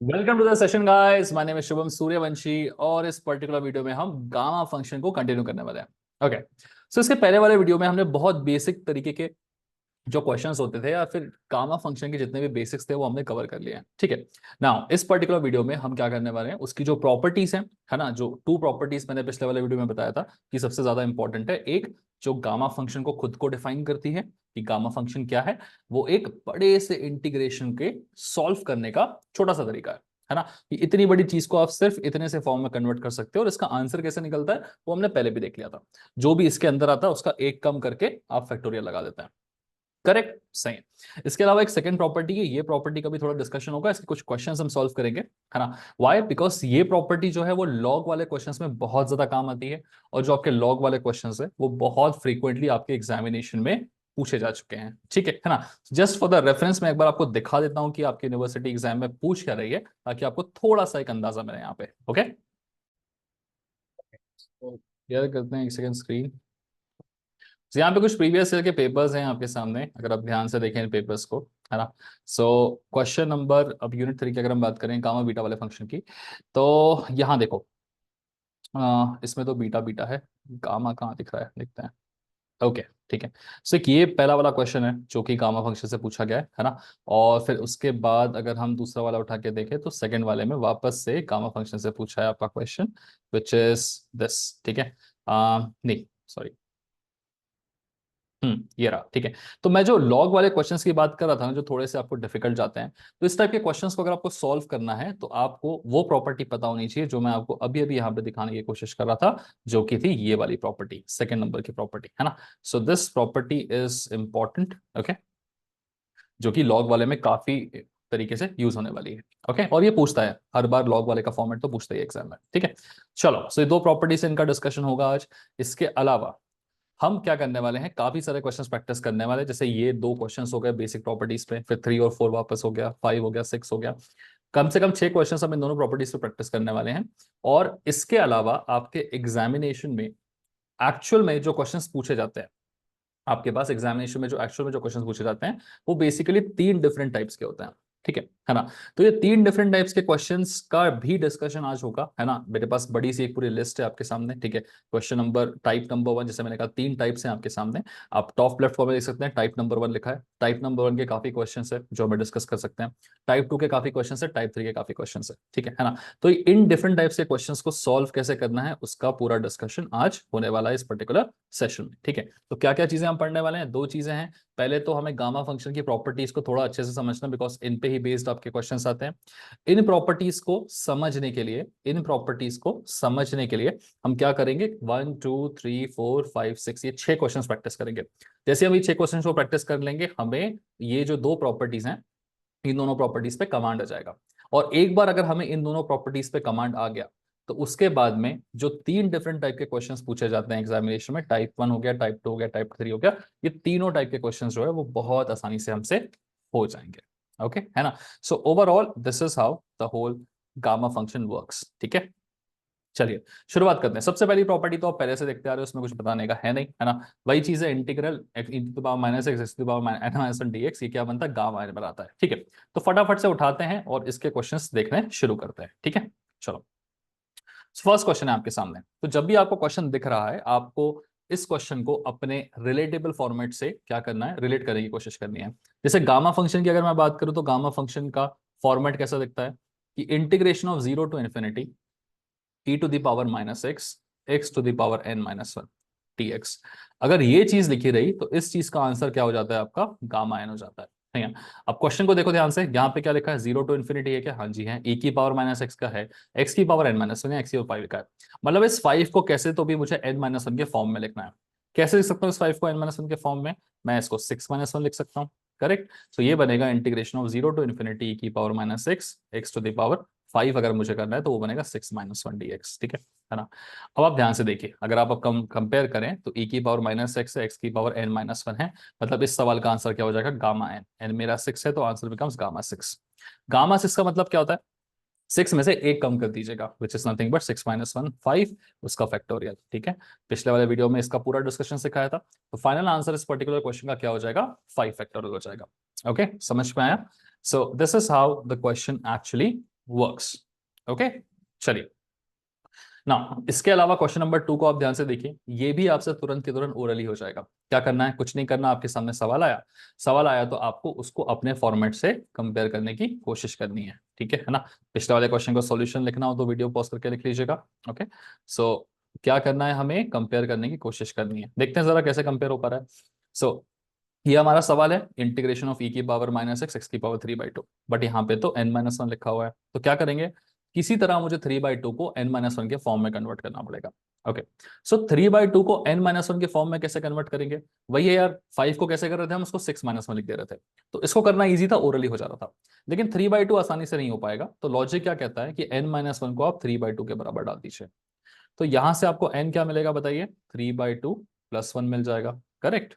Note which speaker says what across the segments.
Speaker 1: Welcome to the session guys, my name is Shubham Suryavanshi और इस particular video में हम गामा फंक्शन को कंटिन्यू करने वाले हैं। ओके, सो इसके पहले वाले वीडियो में हमने बहुत बेसिक तरीके के जो क्वेश्चंस होते थे या फिर गामा फंक्शन के जितने भी बेसिक्स थे वो हमने कवर कर लिए हैं। ठीक है, नाउ इस पर्टिकुलर वीडियो में हम क्या करने वाले हैं, उसकी जो प्रॉपर्टीज हैं, है ना, जो टू प्रॉपर्टीज मैंने पिछले वाले वीडियो में बताया था कि सबसे ज्यादा इंपॉर्टेंट है। एक जो गामा फंक्शन को खुद को डिफाइन करती है कि गामा फंक्शन क्या है, वो एक बड़े से इंटीग्रेशन के सॉल्व करने का छोटा सा तरीका है ना, कि इतनी बड़ी चीज को आप सिर्फ इतने से फॉर्म में कन्वर्ट कर सकते हो और इसका आंसर कैसे निकलता है वो हमने पहले भी देख लिया था। जो भी इसके अंदर आता है उसका एक कम करके आप फैक्टोरियल लगा देते हैं। करेक्ट, सही है। इसके अलावा एक सेकंड प्रॉपर्टी है, ये प्रॉपर्टी का भी थोड़ा डिस्कशन होगा, इसके कुछ क्वेश्चंस हम सॉल्व करेंगे, है ना। व्हाई? बिकॉज ये प्रॉपर्टी जो है वो लॉग वाले क्वेश्चंस में बहुत ज्यादा काम आती है और जो आपके लॉग वाले क्वेश्चंस है वो बहुत फ्रीक्वेंटली आपके एग्जामिनेशन में पूछे जा चुके हैं। ठीक है ना। जस्ट फॉर द रेफरेंस मैं एक बार आपको दिखा देता हूं कि आपकी यूनिवर्सिटी एग्जाम में पूछ क्या रही है, ताकि आपको थोड़ा सा एक अंदाजा मिले यहाँ पे। ओके, तो क्लियर करते हैं एक सेकंड स्क्रीन। तो यहाँ पे कुछ प्रीवियस ईयर के पेपर्स हैं आपके सामने, अगर आप ध्यान से देखें इन पेपर्स को, है ना। सो क्वेश्चन नंबर, अब यूनिट 3 की अगर हम बात करें गामा बीटा वाले फंक्शन की, तो यहाँ देखो, इसमें तो बीटा बीटा है, गामा कहाँ दिख रहा है, देखते हैं। ओके, ठीक है। सो एक ये पहला वाला क्वेश्चन है जो कि गामा फंक्शन से पूछा गया है ना। और फिर उसके बाद अगर हम दूसरा वाला उठा के देखें तो सेकंड वाले में वापस से गामा फंक्शन से पूछा है आपका क्वेश्चन, विच इज दिस। ठीक है, नहीं सॉरी, ये रहा। ठीक है, तो मैं जो लॉग वाले क्वेश्चंस की बात कर रहा था ना, जो थोड़े से आपको डिफिकल्ट जाते हैं, तो इस टाइप के क्वेश्चंस को अगर आपको सॉल्व करना है तो आपको वो प्रॉपर्टी पता होनी चाहिए जो मैं आपको अभी अभी यहाँ पे दिखाने की कोशिश कर रहा था, जो कि थी ये वाली प्रॉपर्टी, सेकंड नंबर की प्रॉपर्टी, है ना। So this property is important, okay, जो कि लॉग वाले में काफी तरीके से यूज होने वाली है। ओके, और ये पूछता है हर बार, लॉग वाले का फॉर्मेट तो पूछता ही एग्जाम में। ठीक है, चलो, सो ये दो प्रॉपर्टी से इनका डिस्कशन होगा आज। इसके अलावा हम क्या करने वाले हैं, काफी सारे क्वेश्चंस प्रैक्टिस करने वाले हैं। जैसे ये दो क्वेश्चंस हो गए बेसिक प्रॉपर्टीज पे, फिर 3 और 4 वापस हो गया, 5 हो गया, 6 हो गया, कम से कम 6 क्वेश्चंस हम इन दोनों प्रॉपर्टीज पे प्रैक्टिस करने वाले हैं। और इसके अलावा आपके एग्जामिनेशन में एक्चुअल में जो क्वेश्चंस पूछे जाते हैं, आपके पास एग्जामिनेशन में जो एक्चुअल में जो क्वेश्चंस पूछे जाते हैं वो बेसिकली 3 डिफरेंट टाइप्स के होते हैं। ठीक है ना। तो ये 3 डिफरेंट टाइप्स के क्वेश्चंस का भी डिस्कशन आज होगा, है ना। मेरे पास बड़ी सी एक पूरी लिस्ट है आपके सामने। ठीक है, क्वेश्चन नंबर, टाइप नंबर 1, जैसे मैंने कहा 3 टाइप्स हैं आपके सामने। आप टॉप लेफ्ट कॉर्नर देख सकते हैं, टाइप नंबर 1 लिखा है। टाइप नंबर 1 के काफी क्वेश्चन है जो हमें डिस्कस कर सकते हैं। टाइप 2 के काफी क्वेश्चन है, टाइप 3 के काफी क्वेश्चन है। ठीक है ना। तो इन डिफरेंट टाइप्स के क्वेश्चन को सॉल्व कैसे करना है उसका पूरा डिस्कशन आज होने वाला है इस पर्टिकुलर सेशन में। ठीक है, तो क्या क्या चीजें हम पढ़ने वाले हैं, दो चीजें हैं। पहले तो हमें गामा फंक्शन की प्रॉपर्टीज को थोड़ा अच्छे से समझना, बिकॉज इन पे ही बेस्ड आपके क्वेश्चंस आते हैं। इन प्रॉपर्टीज को समझने के लिए, हम क्या करेंगे, 1 2 3 4 5 6, ये 6 क्वेश्चंस प्रैक्टिस करेंगे। जैसे हम ये 6 क्वेश्चंस को प्रैक्टिस कर लेंगे, हमें ये जो दो प्रॉपर्टीज हैं, इन दोनों प्रॉपर्टीज पे कमांड आ जाएगा। और एक बार अगर हमें इन दोनों प्रॉपर्टीज पे कमांड आ गया, तो उसके बाद में जो 3 डिफरेंट टाइप के क्वेश्चंस पूछे जाते हैं एग्जामिनेशन में, टाइप 1 हो गया, टाइप 2 हो गया, टाइप 3 हो गया, ये तीनों टाइप के क्वेश्चंस जो है वो बहुत आसानी से हमसे हो जाएंगे। ओके, है ना। So overall this is how the whole gamma function works. ठीक है, चलिए शुरुआत करते हैं। सबसे पहली प्रॉपर्टी तो आप पहले से देखते आ रहे हो, उसमें कुछ बताने का है नहीं, है ना। वही चीज है, इंटीग्रल -x ये क्या बनता है, गामा बनाता है। ठीक है, तो फटाफट से उठाते हैं और इसके क्वेश्चंस देखने शुरू करते हैं। ठीक है, चलो, फर्स्ट क्वेश्चन है आपके सामने। तो जब भी आपको क्वेश्चन दिख रहा है, आपको इस क्वेश्चन को अपने रिलेटेबल फॉर्मेट से क्या करना है, रिलेट करने की कोशिश करनी है। जैसे गामा फंक्शन की अगर मैं बात करूं, तो गामा फंक्शन का फॉर्मेट कैसा दिखता है कि integration of 0 to ∞ e⁻⁻x x⁻n−1 dx। अगर ये चीज लिखी रही तो इस चीज का आंसर क्या हो जाता है, आपका गामा एन हो जाता है। ठीक है, अब क्वेश्चन को देखो ध्यान से, यहाँ पे क्या लिखा है, 0 to ∞ है क्या, हाँ जी है। e⁻⁻x का है, x⁻n−1 है, x⁻5 का है। मतलब इस 5 को कैसे तो भी मुझे n-1 के फॉर्म में लिखना है। कैसे लिख सकता हूँ इस 5 को n-1 के फॉर्म में, मैं इसको 6-1 लिख सकता हूँ। करेक्ट, तो ये बनेगा integration of 0 to ∞ e⁻⁻x x⁻5 अगर मुझे करना है तो वो बनेगा 6-1 dx। ठीक है ना। अब आप ध्यान से देखिए, अगर आप अब कंपेयर करें तो e⁻⁻x है, x⁻n-1 है, मतलब इस सवाल का आंसर क्या हो जाएगा, गामा एन। एन मेरा 6 है तो आंसर बिकम्स गामा 6। गामा 6 का मतलब क्या होता है, 6 में से एक कम कर दीजिएगा, विच इज नथिंग बट 6-1 5, उसका फैक्टोरियल। ठीक है, पिछले वाले वीडियो में इसका पूरा डिस्कशन सिखाया था। तो फाइनल आंसर इस पर्टिकुलर क्वेश्चन का क्या हो जाएगा, 5 फैक्टोरियल हो जाएगा। ओके, समझ में आया। सो this is how the question actually works. Okay, चलिए ना, इसके अलावा क्वेश्चन नंबर 2 को आप ध्यान से देखिए, ये भी आपसे तुरंत के तुरंत ओरली हो जाएगा। क्या करना है, कुछ नहीं करना, आपके सामने सवाल आया तो आपको उसको अपने फॉर्मेट से कंपेयर करने की कोशिश करनी है, ठीक है ना। पिछले वाले क्वेश्चन का सॉल्यूशन लिखना हो तो वीडियो पॉज करके लिख लीजिएगा। ओके, सो क्या करना है, हमें कंपेयर करने की कोशिश करनी है। देखते हैं जरा कैसे कंपेयर हो पा रहा है। सो ये हमारा सवाल है, इंटीग्रेशन ऑफ ई की पावर माइनस एक्स एक्स की पावर 3/2, बट यहाँ पे तो n-1 लिखा हुआ है, तो क्या करेंगे, किसी तरह मुझे 3/2 को n-1 के फॉर्म में कन्वर्ट करना पड़ेगा। ओके, सो 3/2 को n-1 के फॉर्म में कैसे कन्वर्ट करेंगे, वही है यार, 5 को कैसे कर रहे थे हम, उसको 6-1 लिख दे रहे थे, तो इसको करना ईजी था, ओरली हो जा रहा था। लेकिन 3/2 आसानी से नहीं हो पाएगा, तो लॉजिक क्या कहता है कि n-1 को आप 3/2 के बराबर डाल दीजिए। तो यहां से आपको n क्या मिलेगा बताइए, 3/2 + 1 मिल जाएगा, करेक्ट।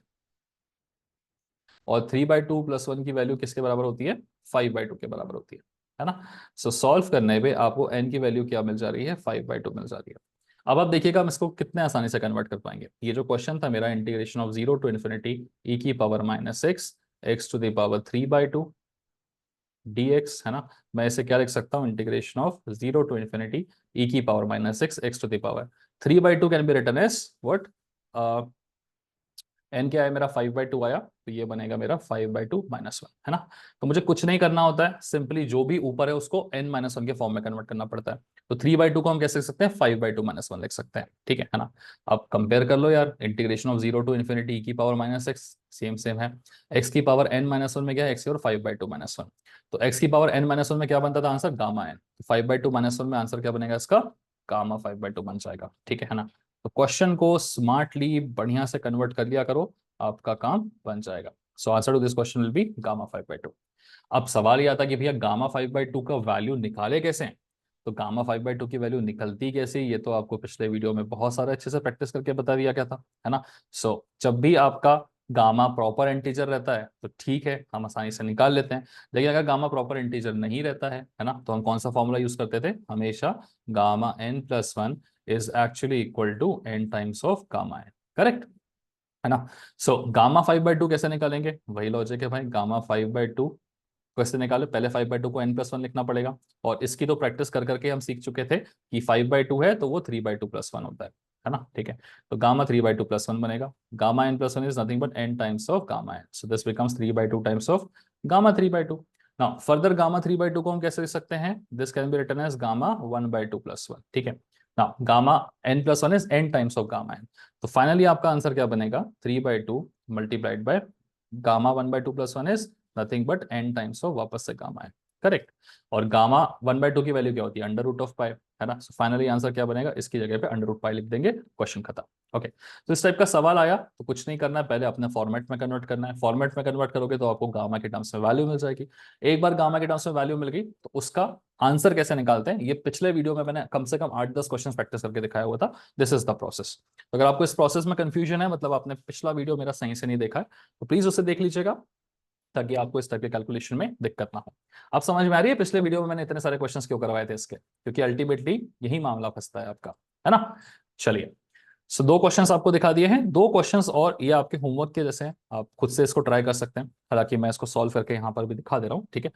Speaker 1: और 3/2 + 1 की वैल्यू किसके बराबर होती है, 5/2 के बराबर होती है ना। सो सॉल्व करने पे आपको n की वैल्यू क्या मिल जा रही है, 5/2 मिल जा रही है। अब आप देखिएगा हम इसको कितने आसानी से कन्वर्ट कर पाएंगे। ये जो क्वेश्चन था मेरा, इंटीग्रेशन ऑफ 0 to ∞ e की power -6 x to the power 3/2 dx, है ना। मैं इसे क्या लिख सकता हूँ, इंटीग्रेशन ऑफ 0 to ∞ e की power -6 x to the power 3/2 can be written as what, n क्या है मेरा, 5/2 आया, तो ये बनेगा मेरा 5/2 -1, है ना। तो मुझे कुछ नहीं करना होता है, सिंपली जो भी ऊपर है उसको n-1 के फॉर्म में कन्वर्ट करना पड़ता है। तो 3/2 को हम कैसे लिख सकते हैं, 5/2 -1 लिख सकते हैं, ठीक है ना। अब कंपेयर कर लो यार, इंटीग्रेशन ऑफ 0 to ∞ e की पावर -x सेम सेम है, x की पावर n-1 में क्या है, x और 5/2 -1, तो x की पावर n-1 में क्या बनता था आंसर, गामा n, 5/2 -1 में आंसर क्या बनेगा इसका, गामा 5/2 बन जाएगा, ठीक है ना। तो क्वेश्चन को स्मार्टली बढ़िया से कन्वर्ट कर लिया करो, आपका काम बन जाएगा। So answer to this question will be gamma 5/2। अब सवाल ये आता कि भैया गामा 5/2 का वैल्यू निकाले कैसे, तो गामा 5/2 की वैल्यू निकलती कैसे, ये तो आपको पिछले वीडियो में बहुत सारे अच्छे से प्रैक्टिस करके बता दिया गया था, है ना। सो जब भी आपका गामा प्रॉपर इंटीजर रहता है तो ठीक है, हम आसानी से निकाल लेते हैं। लेकिन अगर गामा प्रॉपर इंटीजर नहीं रहता है ना, तो हम कौन सा फॉर्मूला यूज करते थे हमेशा, gamma n+1 is actually equal to n times of gamma n, correct, है ना। सो गामा 5/2 कैसे निकालेंगे, वही लॉजिक है भाई, गामा 5/2 कैसे निकाले, पहले 5/2 को n+1 लिखना पड़ेगा, और इसकी तो प्रैक्टिस कर करके हम सीख चुके थे कि 5/2 है तो वो 3/2 + 1 होता है ना, ठीक है। तो गामा 3/2 + 1 बनेगा, gamma n+1 is nothing but n times of gamma n, so this becomes 3/2 times of gamma 3/2। Now further gamma 3/2 को हम कैसे लिख सकते हैं, this can be written as gamma 1/2 + 1, ठीक है। Now gamma n+1 is n times of gamma n, तो finally आपका आंसर क्या बनेगा, 3/2 multiplied by gamma 1/2 + 1 is nothing but n times of वापस से गामा है, करेक्ट। और गामा 1/2 की वैल्यू क्या होती है, √π, है ना। सो फाइनली आंसर क्या बनेगा, इसकी जगह पे √π लिख देंगे, क्वेश्चन खत्म। ओके, तो इस टाइप का सवाल आया तो कुछ नहीं करना है, पहले अपने फॉर्मेट में कन्वर्ट करना है। फॉर्मेट में कन्वर्ट करोगे तो आपको गामा के टर्म्स में वैल्यू मिल जाएगी। एक बार गामा के टर्म्स में वैल्यू मिल गई तो उसका आंसर कैसे निकालते हैं, ये पिछले वीडियो में मैंने कम से कम 8-10 क्वेश्चन प्रैक्टिस करके दिखाया हुआ था। This is the process. तो अगर आपको इस प्रोसेस में कंफ्यूजन है, मतलब आपने पिछला वीडियो मेरा सही से नहीं देखा है, तो प्लीज उसे देख लीजिएगा, ताकि आपको इस टाइप के कैलकुलेशन में दिक्कत ना हो। आप समझ में आ रही है पिछले वीडियो में मैंने इतने सारे क्वेश्चंस क्यों करवाए थे इसके, क्योंकि अल्टीमेटली यही मामला फंसता है आपका, है ना। चलिए, सो 2 क्वेश्चंस आपको दिखा दिए हैं, 2 क्वेश्चंस और ये आपके होमवर्क के जैसे हैं, आप खुद से इसको ट्राई कर सकते हैं, हालांकि मैं इसको सॉल्व करके यहाँ पर भी दिखा दे रहा हूँ, ठीक है।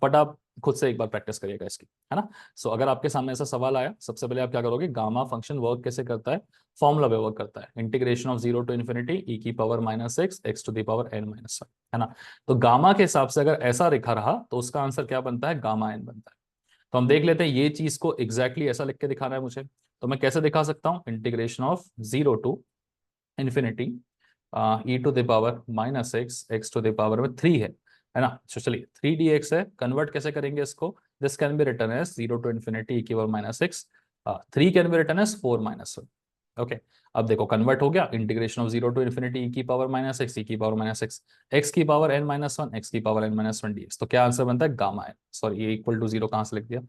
Speaker 1: बट आप खुद से एक बार प्रैक्टिस करिएगा इसकी, है ना। सो अगर आपके सामने ऐसा सवाल आया, सबसे पहले आप क्या करोगे, गामा फंक्शन वर्क कैसे करता है, फॉर्मूला पे वर्क करता है, इंटीग्रेशन ऑफ 0 to ∞ e की power -6 x to the power n-1, है ना। तो गामा के हिसाब से अगर ऐसा लिखा रहा तो उसका आंसर क्या बनता है, गामा n बनता है। तो हम देख लेते हैं, ये चीज को एग्जैक्टली ऐसा लिख के दिखाना है मुझे, तो मैं कैसे दिखा सकता हूँ, integration of 0 to ∞ e to the power -6 x to the power में 3 है ना। तो चलिए 3 dx है, कन्वर्ट कैसे करेंगे इसको, this can be written as 0 to ∞ e की power -6, 3 can be written as 4-1। Okay, अब देखो कन्वर्ट हो गया, इंटीग्रेशन ऑफ 0 to ∞ e की पावर -6 e की पावर -6 x की पावर n-1 x की पावर n-1 dx, तो क्या आंसर बनता है, गामा n, सॉरी ये इक्वल टू 0 कहां से लिख दिया।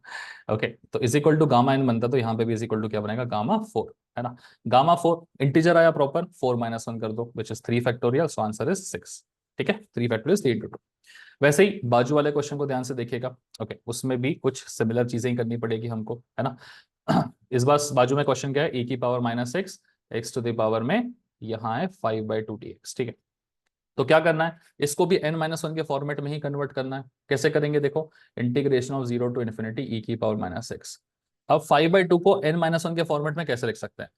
Speaker 1: ओके, तो is equal to gamma n बनता है, तो यहाँ पे भी इज इक्वल टू क्या बनेगा, गामा 4, है ना। गामा 4 इंटीजर आया प्रॉपर, 4-1 कर दो which is 3 factorial, so answer is 6, ठीक है। 3 फैक्टोरियल 3 × 2। वैसे ही बाजू वाले क्वेश्चन को ध्यान से देखिएगा, ओके, उसमें भी कुछ सिमिलर चीजें ही करनी पड़ेगी हमको, है ना। इस बार बाजू में क्वेश्चन क्या है, e की power -6 x to the power में यहाँ है 5/2 dx, ठीक है। तो क्या करना है, इसको भी n-1 के फॉर्मेट में ही कन्वर्ट करना है। कैसे करेंगे देखो, integration of 0 to infinity e की पावर -x। अब 5/2 को n-1 के फॉर्मेट में कैसे लिख सकते हैं,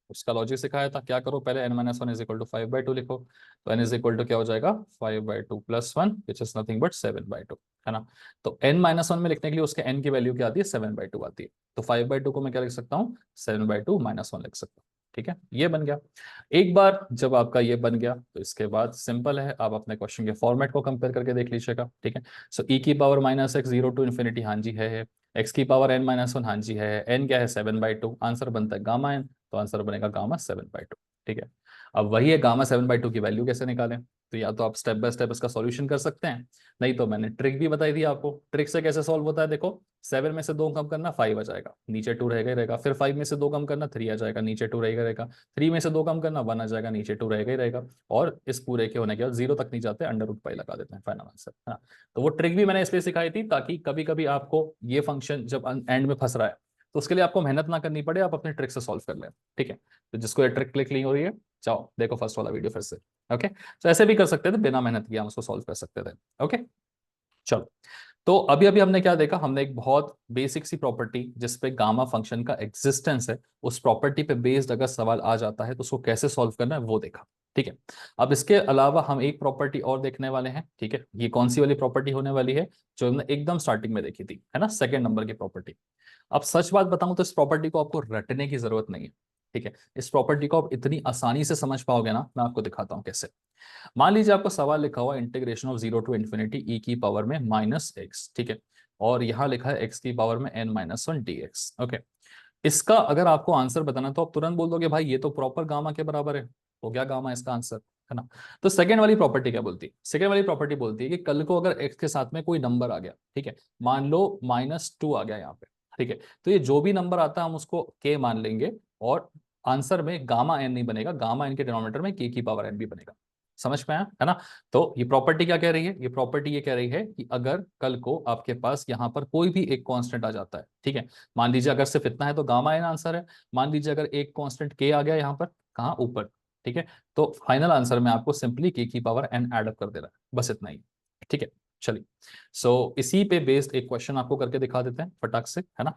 Speaker 1: उसका लॉजिक सिखाया था। क्या करो, पहले n-1 इज इक्वल टू 5/2 लिखो। तो n इज इक्वल टू क्या हो जाएगा, 5/2 + 1 विच इज नथिंग बट 7/2, है ना। तो n-1 में लिखने के लिए उसके n की वैल्यू क्या आती है, 7/2 आती है। तो 5/2 को मैं क्या लिख सकता हूँ, 7/2 - 1 लिख सकता हूँ। ठीक है, ये बन गया। एक बार जब आपका ये बन गया तो इसके बाद सिंपल है, आप अपने क्वेश्चन के फॉर्मेट को कंपेयर करके देख लीजिएगा। ठीक है, सो e की पावर -x 0 टू इन्फिनिटी, हाँ जी है। x की पावर n-1, हाँ जी है। n क्या है, 7/2। आंसर बनता है गामा n, तो आंसर बनेगा गामा 7/2। ठीक है, अब वही है गामा 7/2 की वैल्यू कैसे निकालें, तो या तो आप स्टेप बाय स्टेप इसका सॉल्यूशन कर सकते हैं, नहीं तो मैंने ट्रिक भी बताई थी आपको। ट्रिक से कैसे सॉल्व होता है, देखो 7 में से 2 कम करना, 5 आ जाएगा, नीचे 2 रहेगा ही रहेगा। फिर 5 में से 2 कम करना, 3 आ जाएगा, नीचे 2 रहेगा रहेगा। 3 में से 2 कम करना, 1 आ जाएगा, नीचे 2 रहेगा ही रहेगा। और इस पूरे के होने के बाद 0 तक नहीं जाते, √π लगा देते हैं, फाइनल आंसर। हाँ, तो वो ट्रिक भी मैंने इसलिए सिखाई थी ताकि कभी कभी आपको ये फंक्शन जब एंड में फंस रहा है तो उसके लिए आपको मेहनत ना करनी पड़े, आप अपने ट्रिक से सॉल्व कर लें। ठीक है, तो जिसको ये ट्रिक क्लिक नहीं हो रही है, जाओ देखो फर्स्ट वाला वीडियो फिर से। ओके, तो ऐसे भी कर सकते थे, बिना मेहनत किए हम उसको सॉल्व कर सकते थे। ओके, चलो। तो अभी अभी हमने क्या देखा, हमने एक बहुत बेसिक सी प्रॉपर्टी जिसपे गामा फंक्शन का एग्जिस्टेंस है, उस प्रॉपर्टी पे बेस्ड अगर सवाल आ जाता है तो उसको कैसे सॉल्व करना है वो देखा। ठीक है, अब इसके अलावा हम एक प्रॉपर्टी और देखने वाले हैं। ठीक है, ये कौन सी वाली प्रॉपर्टी होने वाली है, जो हमने एकदम स्टार्टिंग में देखी थी, है ना, सेकंड नंबर की प्रॉपर्टी। अब सच बात बताऊं तो इस प्रॉपर्टी को आपको रटने की जरूरत नहीं है। ठीक है, इस प्रॉपर्टी को आप इतनी आसानी से समझ पाओगे ना, मैं आपको दिखाता हूं कैसे। मान लीजिए आपको सवाल लिखा हुआ integration of 0 to infinity e की पावर में -x। ठीक है, और यहां लिखा है x की पावर में n-1 dx। ओके, इसका अगर आपको आंसर बताना तो आप तुरंत बोल दोगे भाई ये तो प्रॉपर गामा के बराबर है, हो गया गामा इसका आंसर, है ना। तो सेकेंड वाली प्रॉपर्टी क्या बोलती है, सेकेंड वाली प्रॉपर्टी बोलती है कि कल को अगर x के साथ में कोई नंबर आ गया, ठीक है, मान लो -2 आ गया यहाँ पे। ठीक है, तो ये जो भी नंबर आता है हम उसको k मान लेंगे, और आंसर में गामा n नहीं बनेगा, गामा n के डिनोमिनेटर में k की पावर n भी बनेगा। समझ में आया, है ना। तो ये प्रॉपर्टी क्या कह रही है, ये प्रॉपर्टी ये कह रही है कि अगर कल को आपके पास यहाँ पर कोई भी एक कांस्टेंट आ जाता है, ठीक है, मान लीजिए अगर सिर्फ इतना है तो गामा एन आंसर है। मान लीजिए अगर एक कांस्टेंट के आ गया यहाँ पर, कहाँ, ऊपर। ठीक है, तो फाइनल आंसर में आपको सिंपली के की पावर एन ऐड अप कर देना है, बस इतना ही। ठीक है, चलिए। इसी पे बेस्ड एक क्वेश्चन आपको करके दिखा देते हैं फटाक से, है ना।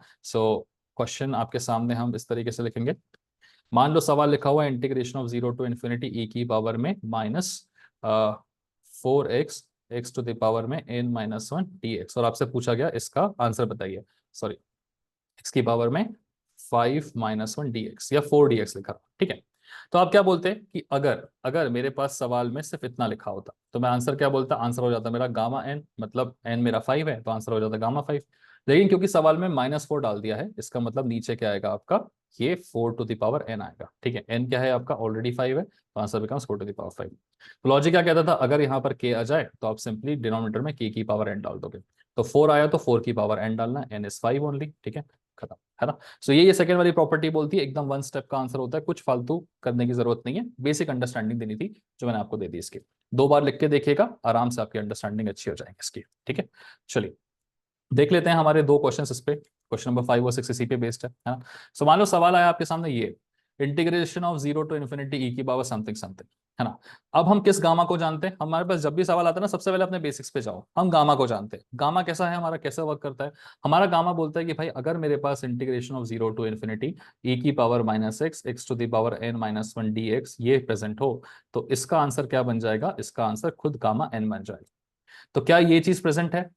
Speaker 1: क्वेश्चन आपके सामने हम इस तरीके से लिखेंगे। मान लो सवाल लिखा हुआ है integration of 0 to infinity e की पावर में -4x x to the power में n-1 dx, और आपसे पूछा गया इसका आंसर बताइए। सॉरी, x की पावर में 5-1 dx या 4 dx लिखा। ठीक है, तो आप क्या बोलते हैं कि अगर अगर मेरे पास सवाल में सिर्फ इतना लिखा होता तो मैं आंसर क्या बोलता, आंसर हो जाता मेरा गामा n, मतलब n मेरा 5 है तो आंसर हो जाता गामा 5। लेकिन क्योंकि सवाल में -4 डाल दिया है, इसका मतलब नीचे क्या आएगा आपका, ये 4 टू द पावर n आएगा। ठीक है, n क्या है आपका, ऑलरेडी 5 है, तो answer becomes 4 to the power 5। तो लॉजिक क्या कहता था, अगर यहाँ पर k आ जाए तो आप सिंपली डिनोमिनेटर में k की पावर n डाल दोगे। तो 4 आया तो 4 की पावर n डालना, n इज 5 ओनली। ठीक है, खत्म, है ना। ये सेकंड वाली प्रॉपर्टी बोलती है एकदम वन स्टेप का आंसर होता है, कुछ फालतू करने की जरूरत नहीं है, बेसिक अंडरस्टैंडिंग देनी थी जो मैंने आपको दे दी इसकी। 2 बार लिख के देखिएगा, आराम से आपकी अंडरस्टैंडिंग अच्छी हो जाएगी इसकी। ठीक है, चलिए देख लेते हैं हमारे 2 क्वेश्चन इस पे। क्वेश्चन नंबर 5 और 6 इसी पे बेस्ड है ना। मान लो सवाल आया आपके सामने ये, integration of 0 to infinity e की पावर समथिंग समथिंग, है ना। अब हम किस गामा को जानते हैं, हमारे पास जब भी सवाल आता है ना, सबसे पहले अपने बेसिक्स पे जाओ, हम गामा को जानते हैं। गामा कैसा है हमारा, कैसे वर्क करता है। हमारा गामा बोलता है कि भाई अगर मेरे पास integration of 0 to infinity e की power -x x to the power n-1 dx ये प्रेजेंट हो, तो इसका आंसर क्या बन जाएगा, इसका आंसर खुद गामा n बन जाएगा। तो क्या ये चीज प्रेजेंट है,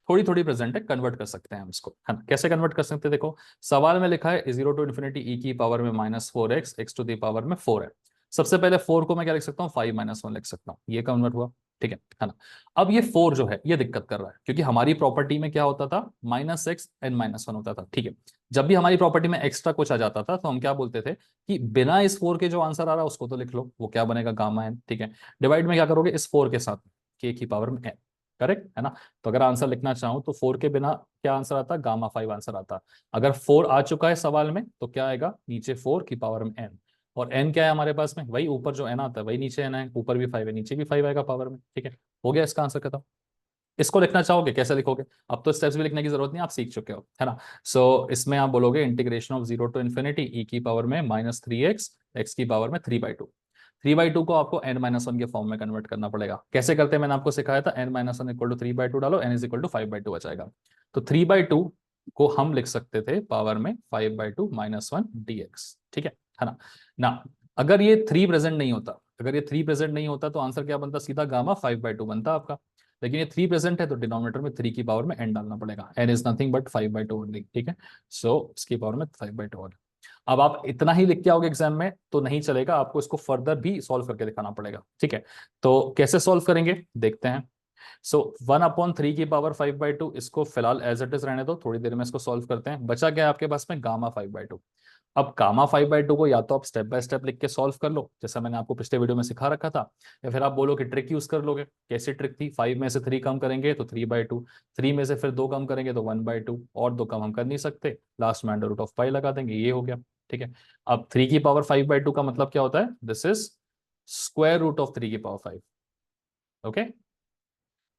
Speaker 1: थोड़ी थोड़ी प्रेजेंट है, कन्वर्ट कर सकते हैं हम इसको, है ना। कैसे कन्वर्ट कर सकते हैं, देखो सवाल में लिखा है 0 टू इन्फिनिटी ई की पावर में -4x x to the power में 4 है। सबसे पहले 4 को मैं क्या लिख सकता हूँ, 5-1 लिख सकता हूँ, ये कन्वर्ट हुआ। ठीक है ना। अब ये 4 जो है ये दिक्कत कर रहा है, क्योंकि हमारी प्रॉपर्टी में क्या होता था, -x n-1 होता था। ठीक है, जब भी हमारी प्रॉपर्टी में एक्स्ट्रा कुछ आ जाता था तो हम क्या बोलते थे कि बिना इस 4 के जो आंसर आ रहा है उसको तो लिख लो, वो क्या बनेगा, गामा n। ठीक है, डिवाइड में क्या करोगे, इस 4 के साथ k की पावर में n, करेक्ट है ना। तो अगर आंसर लिखना चाहूं तो 4 के बिना क्या आंसर आता, गामा 5 आंसर आता। अगर 4 आ चुका है सवाल में तो क्या आएगा, नीचे 4 की पावर में n, और n क्या है हमारे पास में, वही ऊपर जो n आता है वही नीचे n है, ऊपर भी 5 है नीचे भी 5 आएगा पावर में। ठीक है, हो गया इसका आंसर खत्म। इसको लिखना चाहोगे कैसे लिखोगे, अब तो स्टेप्स भी लिखने की जरूरत नहीं, आप सीख चुके हो, है ना। इसमें आप बोलोगे integration of 0 to infinity e की पावर में -3x x की पावर में 3/2। 3/2 को आपको n-1 के फॉर्म में कन्वर्ट करना पड़ेगा। कैसे करते हैं मैंने आपको सिखाया था, n-1 इक्वल टू 3/2 डालो, n इज इक्वल टू 5/2 बचाएगा। तो 3/2 को हम लिख सकते थे पावर में 5/2 -1 dx, ठीक है ना। ना अगर ये 3 प्रेजेंट नहीं होता, अगर ये 3 प्रेजेंट नहीं होता तो आंसर क्या बनता, सीधा गामा 5/2 बनता आपका। लेकिन ये 3 प्रेजेंट है तो डिनोमिनेटर में 3 की पावर में n डालना पड़ेगा, n is nothing but 5/2 only, ठीक है। सो इसकी पावर में 5/2 होगा। अब आप इतना ही लिख के आओगे एग्जाम में तो नहीं चलेगा, आपको इसको फर्दर भी सॉल्व करके दिखाना पड़ेगा, ठीक है। तो कैसे सॉल्व करेंगे देखते हैं। सो 1/3 की पावर 5/2, इसको फिलहाल एज इट इज रहने दो, थोड़ी देर में इसको सॉल्व करते हैं। बचा क्या आपके पास में, गामा 5/2। अब गामा 5/2 को या तो आप स्टेप बाय स्टेप लिख के सॉल्व कर लो, जैसा मैंने आपको पिछले वीडियो में सिखा रखा था, या फिर आप बोलो कि ट्रिक यूज कर लोगे। कैसी ट्रिक थी, 5 में से 3 कम करेंगे तो 3/2, 3 में से फिर 2 कम करेंगे तो 1/2, और 2 कम हम कर नहीं सकते, लास्ट में अंडर रूट ऑफ पाई लगा देंगे, ये हो गया, ठीक है। अब 3 की पावर 5/2 का मतलब क्या होता है, this is square root of 3 की पावर 5, ओके।